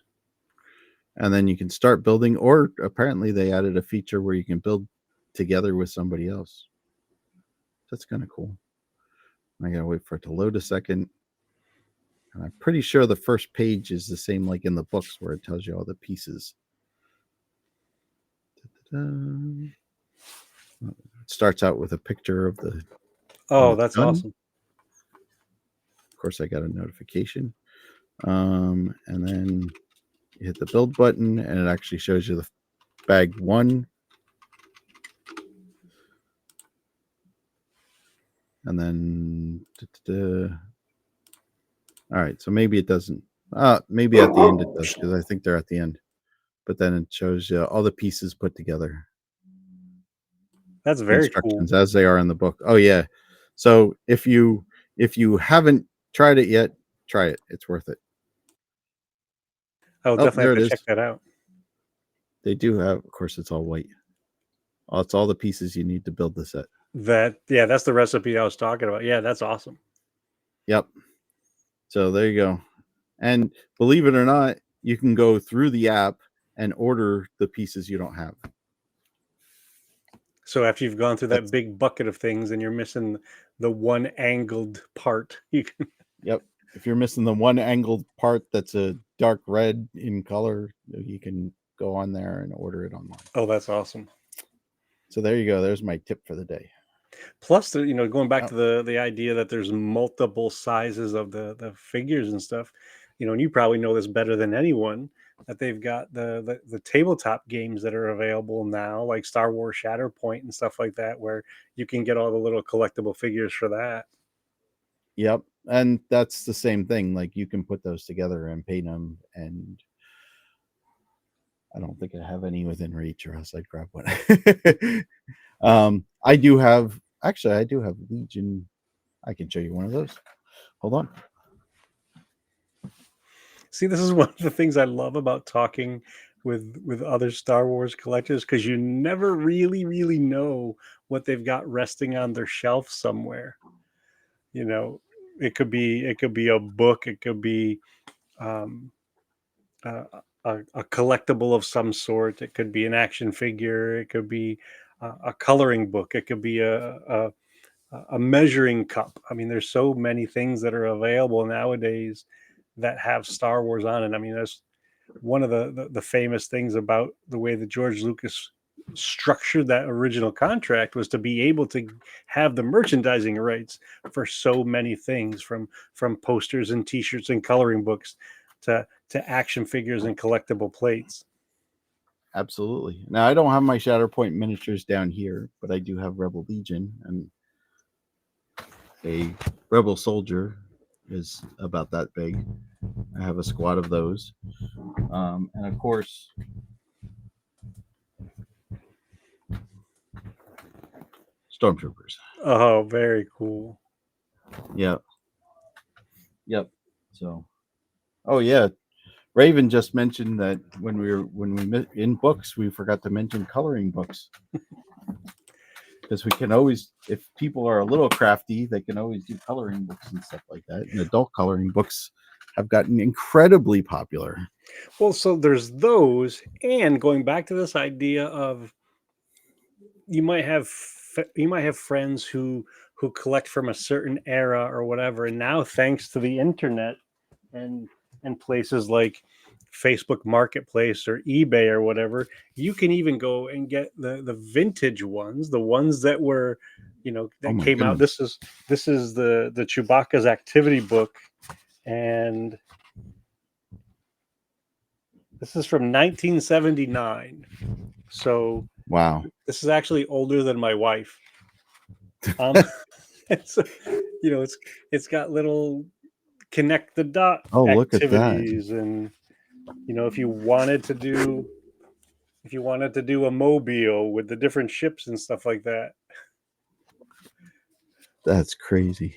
And then you can start building, or apparently they added a feature where you can build together with somebody else. That's kind of cool. I gotta wait for it to load a second. And I'm pretty sure the first page is the same like in the books where it tells you all the pieces. It starts out with a picture of the. Oh, that's done. awesome. Of course, I got a notification. And then you hit the build button, and it actually shows you the bag 1. And then, all right, so maybe it doesn't. Maybe at the end it does, because I think they're at the end. But then it shows you all the pieces put together. That's very cool. Instructions as they are in the book. Oh yeah. So if you haven't tried it yet, try it. It's worth it. I'll definitely there have it to is. check that out. They do have, of course, it's all white. It's all the pieces you need to build the set. That's the recipe I was talking about. Yeah, that's awesome. Yep. So there you go. And believe it or not, you can go through the app and order the pieces you don't have. So after you've gone through that big bucket of things and you're missing the one angled part, you can. Yep. If you're missing the one angled part that's a dark red in color, you can go on there and order it online. Oh, that's awesome. So there you go. There's my tip for the day. Plus, going back to the idea that there's multiple sizes of the figures and stuff, and you probably know this better than anyone. that they've got the tabletop games that are available now, like Star Wars Shatterpoint and stuff like that, where you can get all the little collectible figures for that. Yep. And that's the same thing. Like you can put those together and paint them. And I don't think I have any within reach, or else I'd grab one. I do have Legion. I can show you one of those. Hold on. See, this is one of the things I love about talking with other Star Wars collectors, because you never really know what they've got resting on their shelf somewhere. You know, it could be a book, it could be um, a, a collectible of some sort, it could be an action figure, it could be a coloring book, it could be a measuring cup. I mean, there's so many things that are available nowadays that have Star Wars on it. I mean, that's one of the famous things about the way that George Lucas structured that original contract, was to be able to have the merchandising rights for so many things, from posters and t-shirts and coloring books to action figures and collectible plates. Absolutely. Now I don't have my Shatterpoint miniatures down here, but I do have Rebel Legion, and a Rebel soldier is about that big. I have a squad of those. And of course, Stormtroopers. Oh, very cool. Yep. So, oh yeah, Raven just mentioned that when we met in books, we forgot to mention coloring books. Because we can always, if people are a little crafty, they can always do coloring books and stuff like that. And adult coloring books have gotten incredibly popular. Well, so there's those, and going back to this idea of you might have friends who collect from a certain era or whatever, and now thanks to the internet and places like Facebook Marketplace or eBay or whatever, you can even go and get the vintage ones, the ones that were, that came out. This is the Chewbacca's activity book, and this is from 1979. So wow, this is actually older than my wife. So, it's got little connect the dot activities, and if you wanted to do a mobile with the different ships and stuff like that. That's crazy.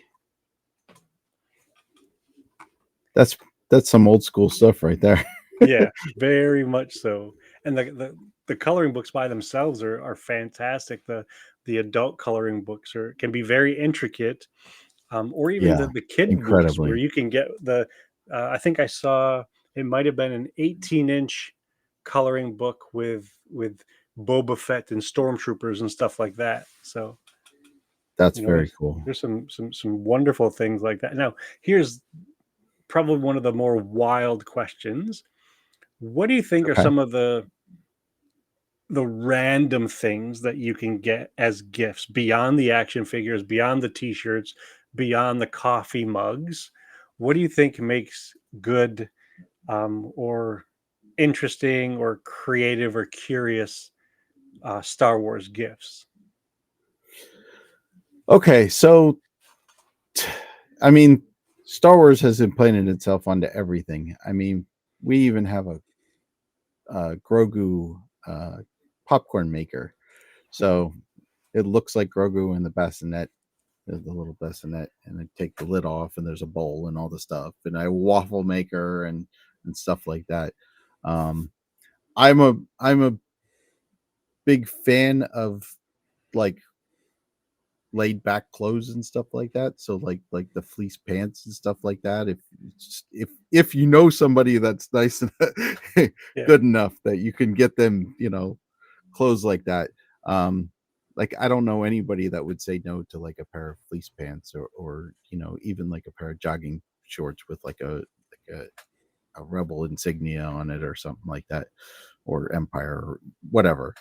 That's some old school stuff right there. Yeah, very much so. And the coloring books by themselves are fantastic. The adult coloring books can be very intricate, or even the kid books where you can get the. I think I saw it might have been an 18-inch coloring book with Boba Fett and stormtroopers and stuff like that. So that's very cool. There's some wonderful things like that. Now, here's probably one of the more wild questions. What do you think are some of the random things that you can get as gifts beyond the action figures, beyond the t-shirts, beyond the coffee mugs? What do you think makes good or interesting or creative or curious Star Wars gifts? Okay, so I mean, Star Wars has implanted itself onto everything. I mean, we even have a Grogu popcorn maker, so it looks like Grogu in the bassinet, the little bassinet, and I take the lid off, and there's a bowl and all the stuff, and a waffle maker and stuff like that. I'm a big fan of like laid back clothes and stuff like that, so like the fleece pants and stuff like that. If you know somebody that's nice and good enough that you can get them clothes like that, like I don't know anybody that would say no to like a pair of fleece pants or even like a pair of jogging shorts with like a rebel insignia on it or something like that, or Empire or whatever.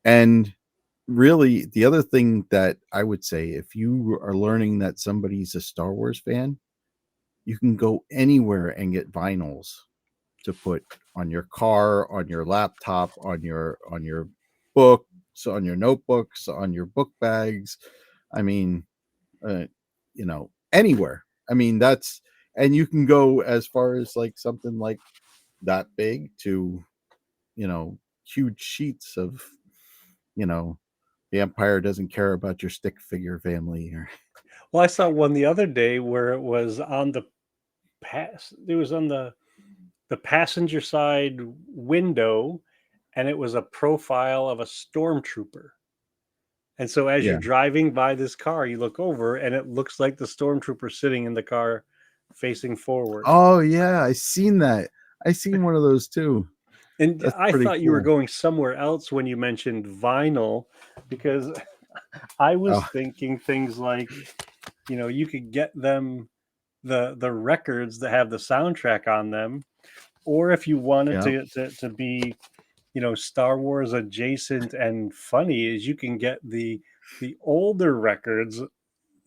And really, the other thing that I would say, if you are learning that somebody's a Star Wars fan, you can go anywhere and get vinyls to put on your car, on your laptop, on your books, on your notebooks, on your book bags. I mean, anywhere. I mean, and you can go as far as like something like that big to, huge sheets of, the Empire doesn't care about your stick figure family. Or Well, I saw one the other day where it was on the it was on the passenger side window, and it was a profile of a stormtrooper. And so as you're yeah. driving by this car, you look over and it looks like the stormtrooper sitting in the car facing forward. Oh yeah, I seen that. I seen one of those too. And That's I pretty thought you were cool. going somewhere else when you mentioned vinyl, because I was Oh, thinking things like, you could get them the records that have the soundtrack on them, or if you wanted yeah. to be, Star Wars adjacent and funny, is you can get the older records,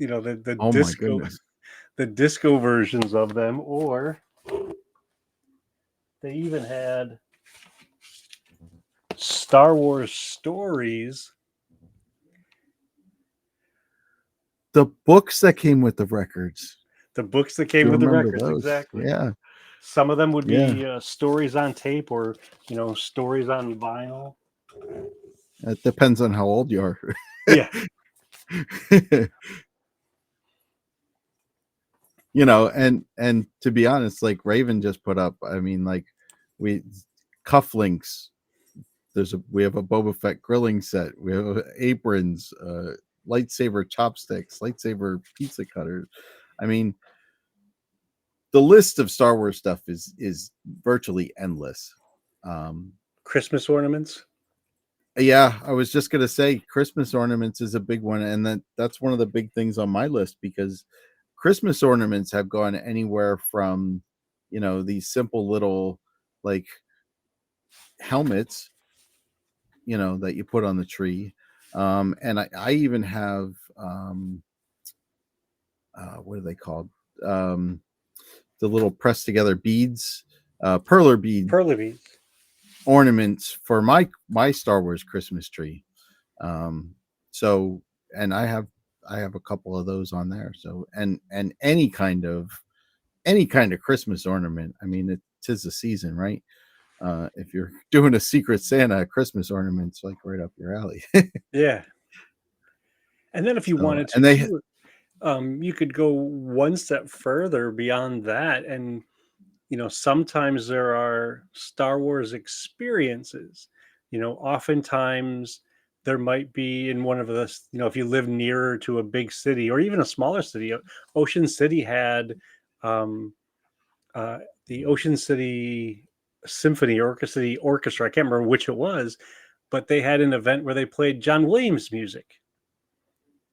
the Oh my disco goodness. the disco versions of them, or they even had Star Wars stories. The books that came with the records. The books that Do came you with the remember records, those? exactly. Yeah. Some of them would Yeah. be stories on tape, or stories on vinyl. It depends on how old you are. Yeah, And to be honest, like Raven just put up, I mean, like we cufflinks. We have a Boba Fett grilling set. We have aprons, lightsaber chopsticks, lightsaber pizza cutters. I mean, the list of Star Wars stuff is virtually endless. Christmas ornaments. Yeah, I was just gonna say Christmas ornaments is a big one, and that's one of the big things on my list, because Christmas ornaments have gone anywhere from, these simple little like helmets, that you put on the tree. And I even have what are they called? Um, the little pressed together beads, perler bead Pearly beads. ornaments for my Star Wars Christmas tree. So, and I have a couple of those on there. So, and any kind of Christmas ornament. I mean, it tis the season, right? If you're doing a Secret Santa Christmas ornament's like right up your alley. Yeah. And then if you So, wanted to and they too, you could go one step further beyond that. And, sometimes there are Star Wars experiences. Oftentimes there might be in one of the, if you live nearer to a big city or even a smaller city. Ocean City had um, the Ocean City Symphony Orchestra. I can't remember which it was, but they had an event where they played John Williams music.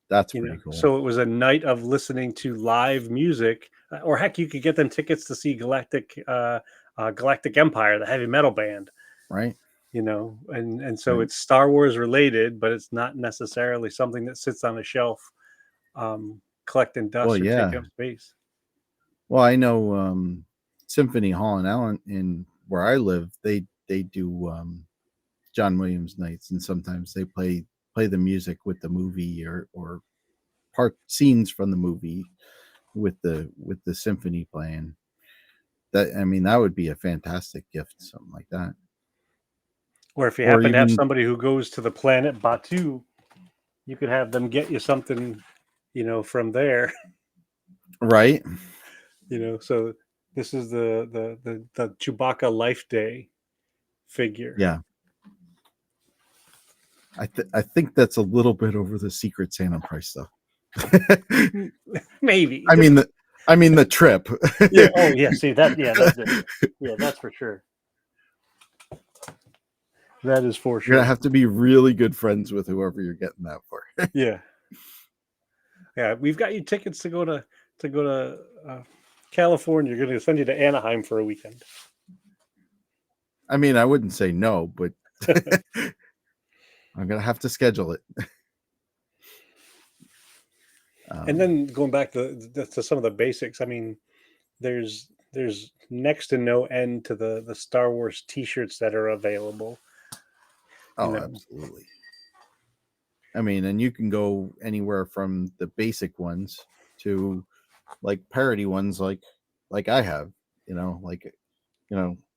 that's pretty cool. So it was a night of listening to live music, or heck, you could get them tickets to see Galactic Empire, the heavy metal band. Right. And so Right. it's Star Wars related, but it's not necessarily something that sits on a shelf, collecting dust Well, or yeah. taking up space. Well, I know Symphony Hall in Allen, in where I live, they do John Williams nights, and sometimes they play the music with the movie, or part scenes from the movie with the symphony playing. That, I mean, that would be a fantastic gift, something like that. Or if you Or happen to have even somebody who goes to the planet Batu, you could have them get you something, from there. right. So this is the Chewbacca Life Day figure. Yeah. I think that's a little bit over the Secret Santa price, though. Maybe. I mean the trip. Yeah. Oh, yeah. See that? Yeah, that's it. Yeah, that's for sure. That is for You're sure. gonna have to be really good friends with whoever you're getting that for. Yeah. Yeah, we've got you tickets to go to California. You're going to send you to Anaheim for a weekend. I mean, I wouldn't say no, but I'm gonna have to schedule it. And then going back to some of the basics, I mean, there's there's next to no end to the Star Wars T-shirts that are available. Oh, know. absolutely. I mean, and you can go anywhere from the basic ones to like parody ones, like I have.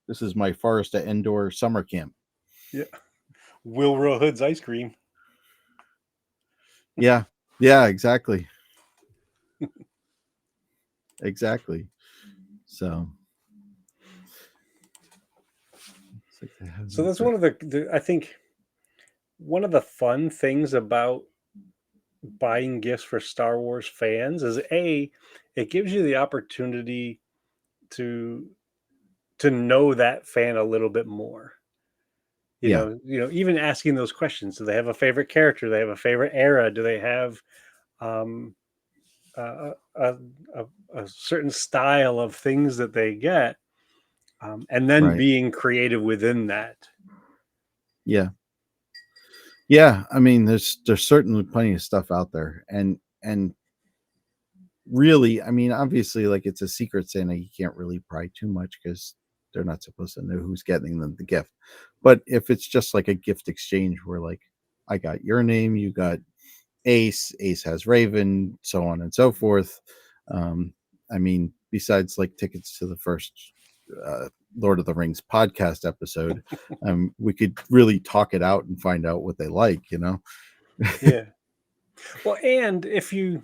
This is my Forest at Endor summer camp. Yeah, Will Real Hood's ice cream. Yeah, yeah, exactly. Exactly. So So that's one of I think one of the fun things about buying gifts for Star Wars fans is it gives you the opportunity to know that fan a little bit more. Yeah. Even asking those questions. Do they have a favorite character? Do they have a favorite era? Do they have um, a, a, a, a certain style of things that they get? And then Right. being creative within that. Yeah. Yeah. I mean, there's certainly plenty of stuff out there. And really, I mean, obviously, like it's a secret Santa. You can't really pry too much because they're not supposed to know who's getting them the gift. But if it's just like a gift exchange where like I got your name, you got Ace has Raven, so on and so forth. I mean, besides like tickets to the first Lord of the Rings podcast episode, we could really talk it out and find out what they like, Yeah. Well, and if you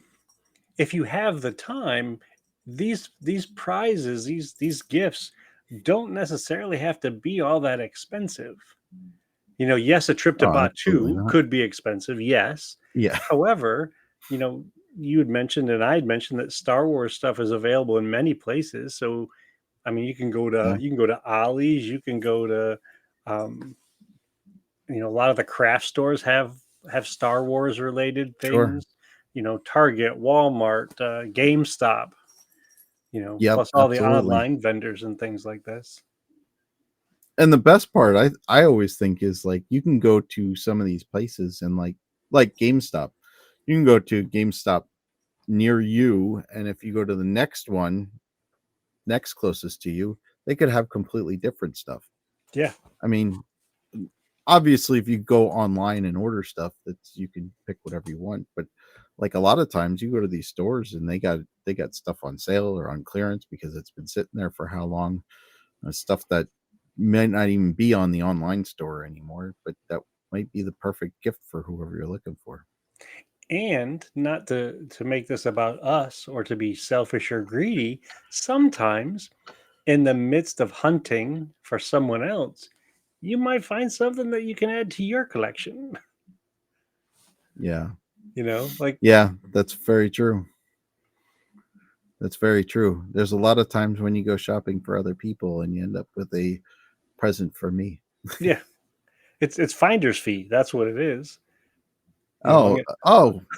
have the time, these prizes, these gifts don't necessarily have to be all that expensive. Yes, a trip to Oh, absolutely Batu not. could be expensive, yes. Yeah. However, you had mentioned and I had mentioned that Star Wars stuff is available in many places. So, I mean, you can go to Ollie's, you can go to a lot of the craft stores have Star Wars related Sure. things. Target, Walmart, GameStop. Yep, Plus all the absolutely. online vendors and things like this. And the best part I always think is like you can go to some of these places and like GameStop. You can go to GameStop near you, and if you go to the next one, next closest to you, they could have completely different stuff. Yeah. I mean, obviously if you go online and order stuff, that's you can pick whatever you want, but like a lot of times you go to these stores and they got stuff on sale or on clearance because it's been sitting there for how long. Stuff that might not even be on the online store anymore, but that might be the perfect gift for whoever you're looking for. And not to make this about us or to be selfish or greedy, sometimes in the midst of hunting for someone else, you might find something that you can add to your collection. Yeah. Like Yeah, that's very true. That's very true. There's a lot of times when you go shopping for other people and you end up with a present for me. yeah, it's finder's fee. That's what it is. Oh,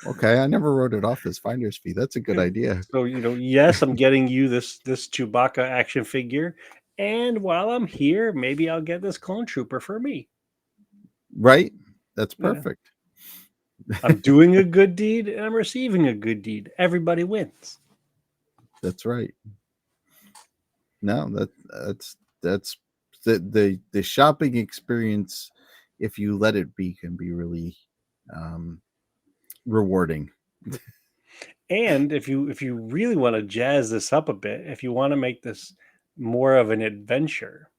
okay. I never wrote it off as finder's fee. That's a good idea. So yes, I'm getting you this Chewbacca action figure, and while I'm here, maybe I'll get this clone trooper for me. Right? That's Yeah. perfect. I'm doing a good deed and I'm receiving a good deed. Everybody wins. That's right. No, that's the shopping experience, if you let it be, can be really rewarding. And if you really want to jazz this up a bit, if you want to make this more of an adventure,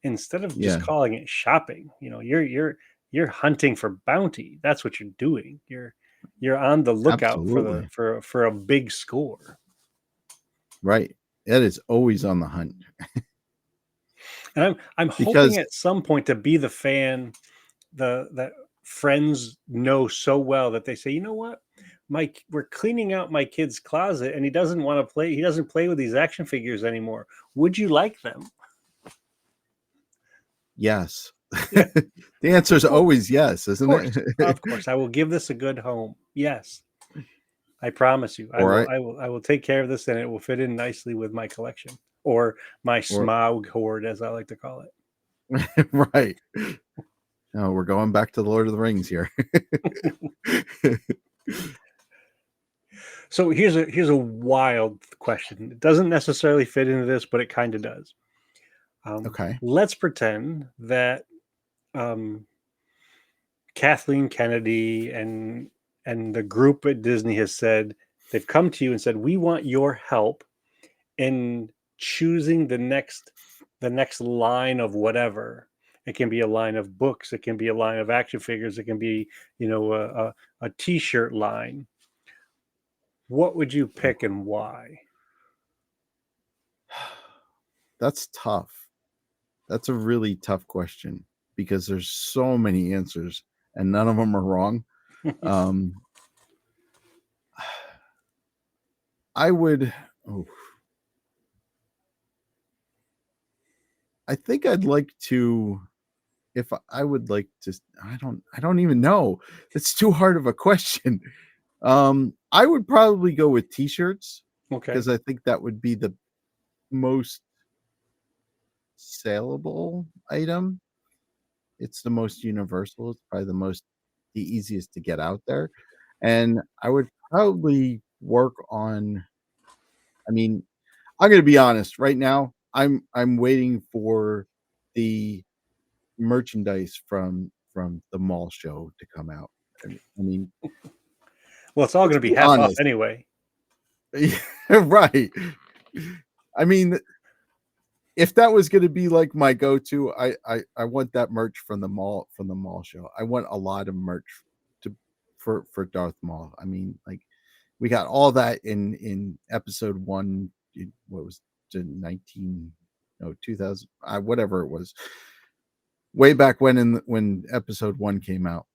instead of just Yeah. calling it shopping, you're hunting for bounty. That's what you're doing. You're on the lookout Absolutely. for a big score. Right. Ed is always on the hunt. And I'm hoping Because at some point to be the fan that friends know so well that they say, you know what, Mike, we're cleaning out my kid's closet and he doesn't want to play. He doesn't play with these action figures anymore. Would you like them? yes. Yeah. The answer is always yes, isn't it? Of course, I will give this a good home. Yes, I promise you. I All will. right. I will take care of this, and it will fit in nicely with my collection or my Smaug hoard, as I like to call it. Right. No, we're going back to the Lord of the Rings here. So here's a wild question. It doesn't necessarily fit into this, but it kind of does. Okay. Let's pretend that um, Kathleen Kennedy and the group at Disney has said they've come to you and said, we want your help in choosing the next line of whatever. It can be a line of books, it can be a line of action figures, it can be, a t-shirt line. What would you pick and why? That's tough. That's a really tough question because there's so many answers and none of them are wrong. I would. Oh, I think I'd like to. If I would like to, I don't even know. It's too hard of a question. I would probably go with t-shirts Okay. because I think that would be the most saleable item. It's the most universal. It's probably the easiest to get out there. And I would probably work on, I mean, I'm gonna be honest, right now, I'm waiting for the merchandise from the mall show to come out. I mean, Well, it's all going let's to be be half off honest. anyway. Right. I mean, if that was going to be like my go-to, I want that merch from the mall show. I want a lot of merch to for Darth Maul. I mean, like we got all that in episode 1. What was it, 2000, whatever it was, way back when episode 1 came out.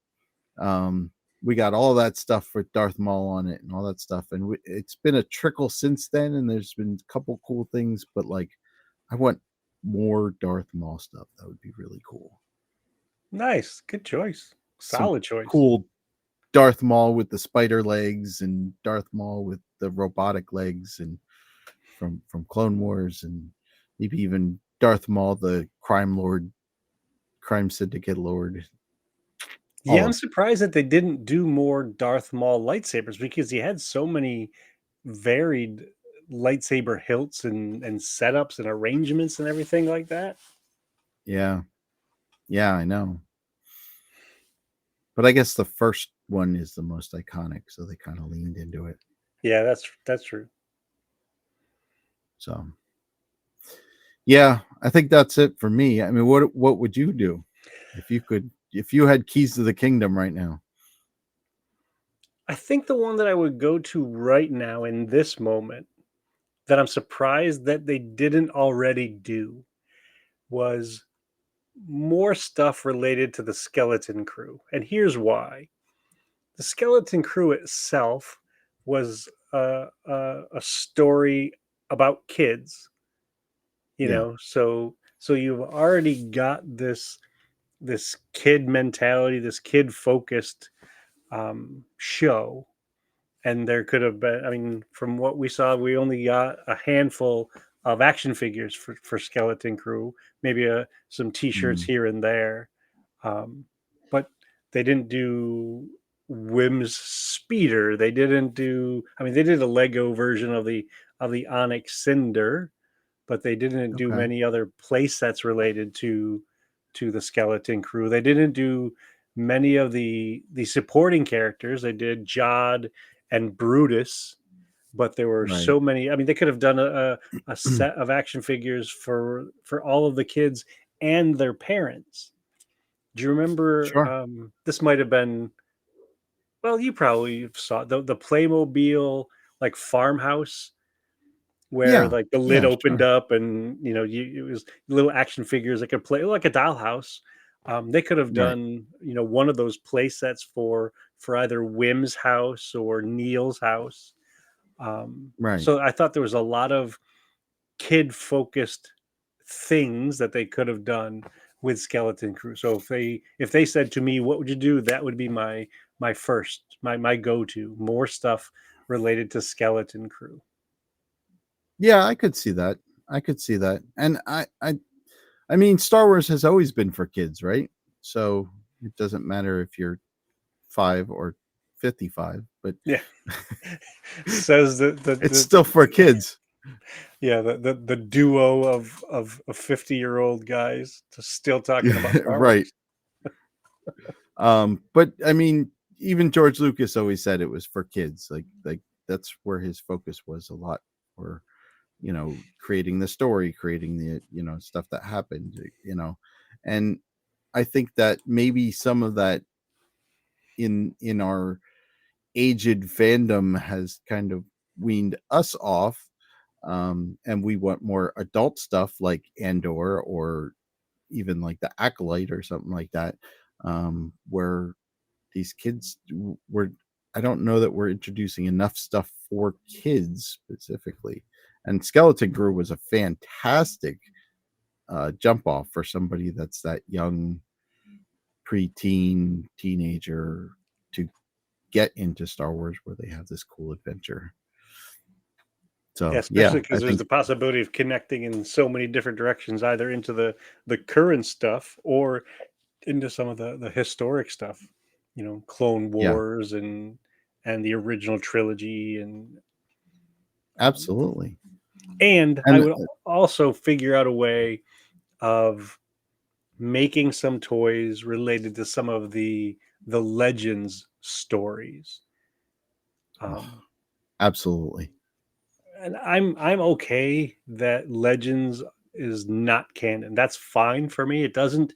We got all that stuff with Darth Maul on it and all that stuff, and it's been a trickle since then, and there's been a couple cool things, but like I want more Darth Maul stuff. That would be really cool. Nice. Good choice. Some Solid choice. cool Darth Maul with the spider legs and Darth Maul with the robotic legs and from Clone Wars, and maybe even Darth Maul, the crime syndicate lord. Yeah, I'm surprised that they didn't do more Darth Maul lightsabers because he had so many varied lightsaber hilts and setups and arrangements and everything like that. Yeah, I know. But I guess the first one is the most iconic, so they kind of leaned into it. Yeah, that's true. So, yeah, I think that's it for me. I mean, what would you do if you had keys to the kingdom right now? I think the one that I would go to right now in this moment that I'm surprised that they didn't already do was more stuff related to the Skeleton Crew. And here's why. The Skeleton Crew itself was a story about kids, so you've already got this kid mentality, this kid focused show. And there could have been, I mean, from what we saw, we only got a handful of action figures for Skeleton Crew, maybe some t-shirts here and there. But they didn't do Wim's speeder. They didn't do, I mean, they did a Lego version of the Onyx Cinder, but they didn't do many other play sets related to the Skeleton Crew. They didn't do many of the supporting characters. They did Jod and Brutus, but there were so many. I mean, they could have done a set of action figures for all of the kids and their parents. Do you remember? Sure. This might have been. Well, you probably saw the Playmobil like farmhouse where like the lid opened up and it was little action figures that could play like a dollhouse. They could have done one of those play sets for either Wim's house or Neil's house. So I thought there was a lot of kid focused things that they could have done with Skeleton Crew. So if they said to me, what would you do? That would be my go-to, more stuff related to Skeleton Crew. Yeah, I could see that. And I mean, Star Wars has always been for kids, right? So it doesn't matter if you're 5 or 55, but Yeah. Says it's still for kids. yeah, the duo of 50-year-old guys just still talking about Star Right. Wars. But I mean, even George Lucas always said it was for kids. Like that's where his focus was a lot, or creating the story, creating the stuff that happened, and I think that maybe some of that in our aged fandom has kind of weaned us off, and we want more adult stuff like Andor, or even like the Acolyte or something like that, where these kids were, I don't know that we're introducing enough stuff for kids specifically. And Skeleton Crew was a fantastic jump off for somebody that's that young preteen teenager to get into Star Wars, where they have this cool adventure. So Yeah, yeah, especially I because there's think the possibility of connecting in so many different directions, either into the current stuff or into some of the historic stuff. Clone yeah, Wars and the original trilogy, um, absolutely. and I And would also figure out a way of making some toys related to some of the Legends stories. Um, absolutely. and I'm okay that Legends is not canon. That's fine for me. It doesn't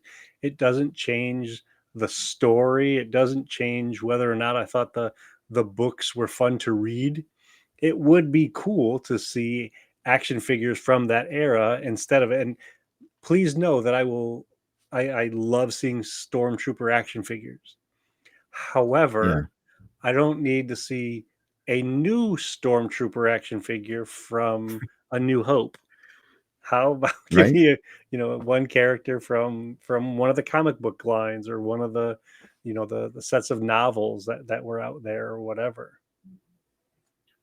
change the story. It doesn't change whether or not I thought the books were fun to read. It would be cool to see action figures from that era instead of it. And please know that I love seeing Stormtrooper action figures. Yeah, However, I don't need to see a new Stormtrooper action figure from A New Hope. How about give right. me one character from one of the comic book lines, or one of the sets of novels that were out there, or whatever.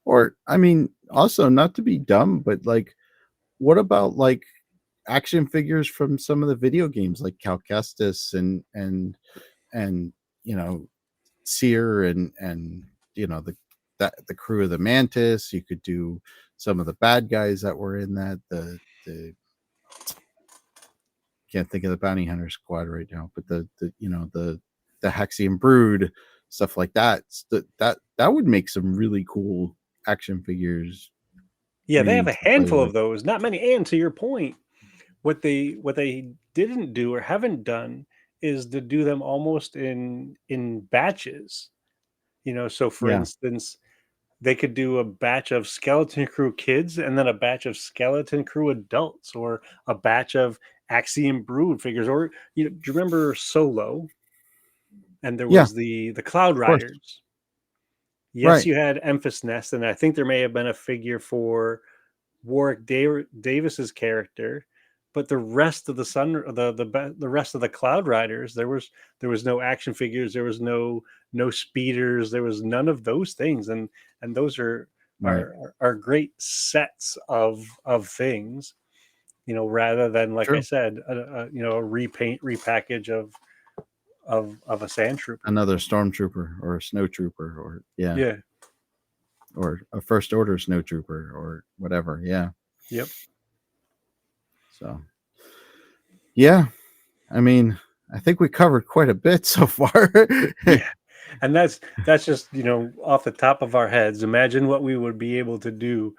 Or I mean, also, not to be dumb, but like, what about like action figures from some of the video games, like Cal Kestis and Seer, and the crew of the Mantis. You could do some of the bad guys that were in that. The Can't think of the bounty hunter squad right now, but the Hexian Brood, stuff like that. That would make some really cool action figures Yeah, for they you have a to play handful with. of those, not many. And to your point, what they didn't do or haven't done is to do them almost in batches. So for Yeah, instance, they could do a batch of Skeleton Crew kids, and then a batch of Skeleton Crew adults, or a batch of Axiom Brood figures. Or do you remember Solo? And there yeah, was the Cloud of course. Riders. Yes, Right. you had Emphas Nest, and I think there may have been a figure for Warwick Davis's character, but the rest of the rest of the Cloud Riders, there was no action figures, there was no speeders, there was none of those things, and those are Right. are great sets of things, rather than, like I True. said, a repackage of a sand trooper. Another stormtrooper or a snow trooper, or yeah, Yeah. or a first order snow trooper or whatever. Yeah. Yep. So yeah, I mean, I think we covered quite a bit so far. Yeah. And that's just off the top of our heads. Imagine what we would be able to do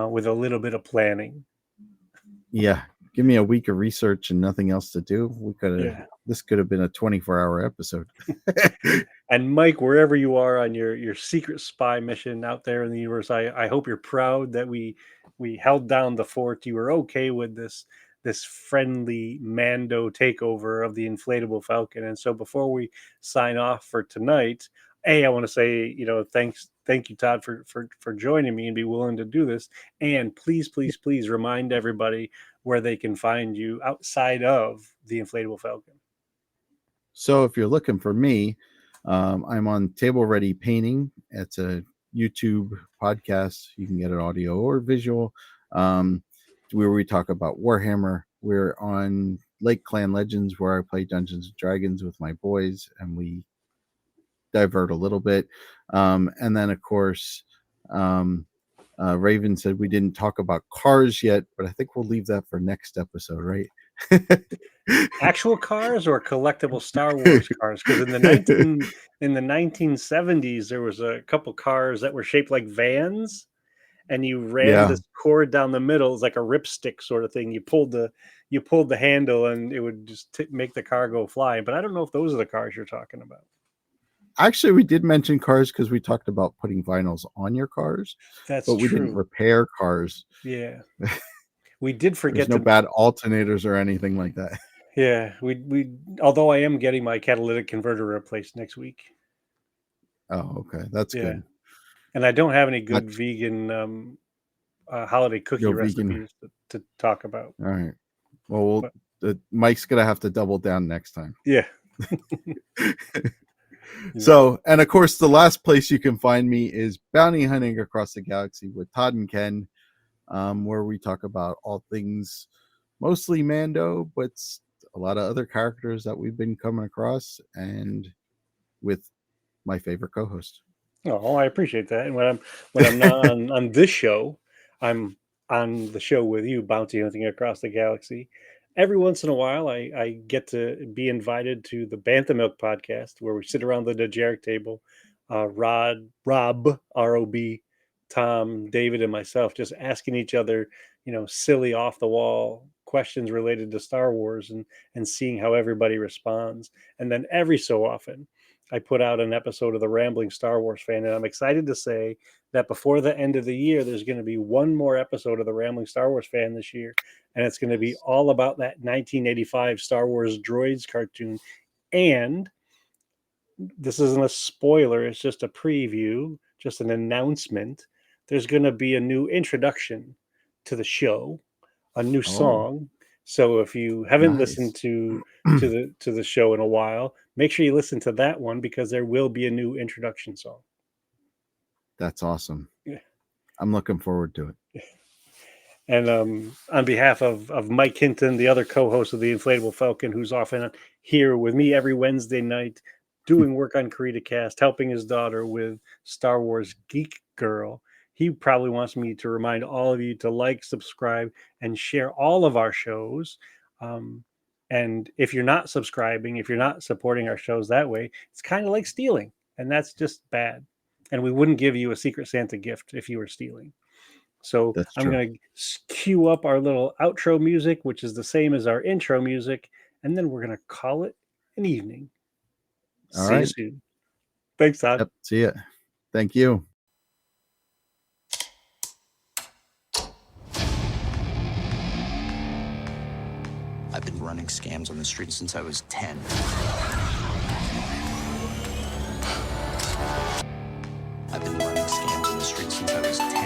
with a little bit of planning. Yeah, give me a week of research and nothing else to do. Yeah. This could have been a 24-hour episode. And Mike, wherever you are on your secret spy mission out there in the universe, I hope you're proud that we held down the fort. You were okay with this friendly Mando takeover of the inflatable Falcon. And so before we sign off for tonight, I want to say, thank you, Todd, for joining me and be willing to do this. And please, please, please remind everybody where they can find you outside of the inflatable Falcon. So if you're looking for me, I'm on Table Ready Painting. It's a YouTube podcast. You can get it audio or visual, where we talk about Warhammer. We're on Lake Clan Legends, where I play Dungeons and Dragons with my boys, and we divert a little bit. And then, of course, Raven said we didn't talk about cars yet, but I think we'll leave that for next episode, right? Actual cars or collectible Star Wars cars? Because in the 1970s, there was a couple cars that were shaped like vans, and you ran Yeah. this cord down the middle. It's like a ripstick sort of thing. You pulled the handle, and it would just make the car go flying. But I don't know if those are the cars you're talking about. Actually, we did mention cars because we talked about putting vinyls on your cars, That's but we true. didn't repair cars. Yeah, we did There's forget no to. bad alternators or anything like that. Yeah, we. Although I am getting my catalytic converter replaced next week. Oh, okay, that's Yeah. good. And I don't have any good That's- vegan holiday cookie Yo, vegan. recipes to talk about. All right. Well, Mike's gonna have to double down next time. Yeah. So, and of course, the last place you can find me is Bounty Hunting Across the Galaxy with Todd and Ken, where we talk about all things, mostly Mando, but a lot of other characters that we've been coming across, and with my favorite co-host. Oh, I appreciate that. And when I'm not on this show, I'm on the show with you, Bounty Hunting Across the Galaxy. Every once in a while, I get to be invited to the Bantha Milk podcast, where we sit around the Dejeric table. Rob, R-O-B, Tom, David, and myself just asking each other, silly off the wall questions related to Star Wars and seeing how everybody responds. And then every so often, I put out an episode of the Rambling Star Wars Fan, and I'm excited to say that before the end of the year, there's going to be one more episode of the Rambling Star Wars Fan this year, and it's going to be all about that 1985 Star Wars Droids cartoon. And this isn't a spoiler, it's just a preview, just an announcement. There's going to be a new introduction to the show, a new song. So if you haven't listened to the show in a while, make sure you listen to that one, because there will be a new introduction song. That's awesome. Yeah. I'm looking forward to it. And on behalf of Mike Hinton, the other co-host of the Inflatable Falcon, who's often here with me every Wednesday night, doing work on CreatorCast, helping his daughter with Star Wars Geek Girl, he probably wants me to remind all of you to like, subscribe, and share all of our shows. And if you're not subscribing, if you're not supporting our shows that way, it's kind of like stealing, and that's just bad. And we wouldn't give you a Secret Santa gift if you were stealing. So I'm going to cue up our little outro music, which is the same as our intro music, and then we're going to call it an evening. All See right. you soon. Thanks, Todd. Yep. See ya. Thank you. I've been running scams on the street since I was 10. I've been running scams on the street since I was 10.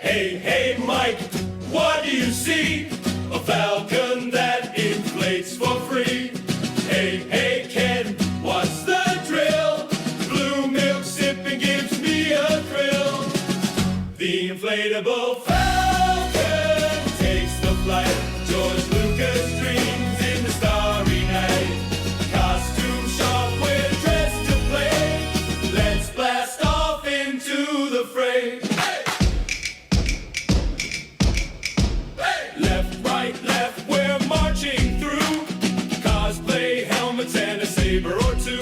Hey, Mike, what do you see? A falcon that inflates for free. Hey, Ken, what's the drill? Blue milk sipping gives me a thrill. The inflatable falcon takes the flight. George Lucas dreams in the starry night. Costume shop, we're dressed to play. Let's blast off into the fray. Left, we're marching through. Cosplay helmets and a saber or two.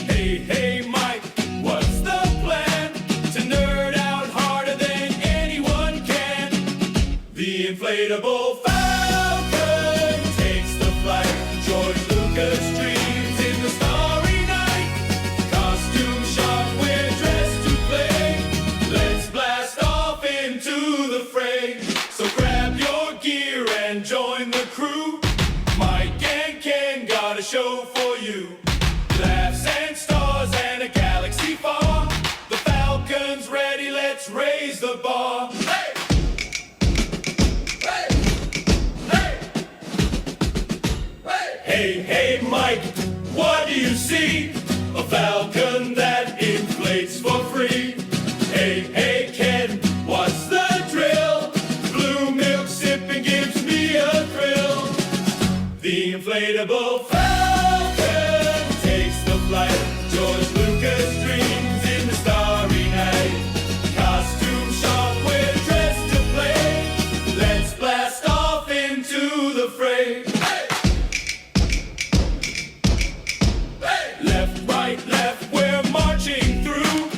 Hey, Mike, what's the plan? To nerd out harder than anyone can. The inflatable falcon takes the flight. George Lucas dreams in the starry night. Costume shop, we're dressed to play. Let's blast off into the fray. So grab your gear and join the crew. Mike and Ken got a show for you. Laughs and stars and a galaxy far. The Falcon's ready, let's raise raise the bar. Hey! Hey! Hey! Hey, hey, Mike, what do you see? A falcon that inflates for free. Hey, hey, Ken, what's the drill? Blue milk sipping gives me a thrill. The inflatable falcon takes the flight. George Lucas dreams in the starry night. Costume shop, we're dressed to play. Let's blast off into the fray. Left, we're marching through.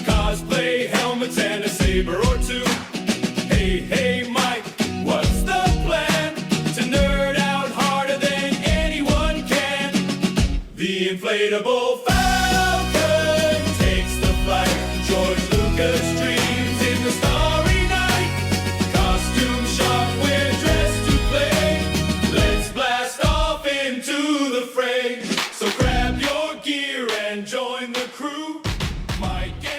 Cosplay helmets and a saber or two. Hey, hey, Mike, what's the plan? To nerd out harder than anyone can. The inflatable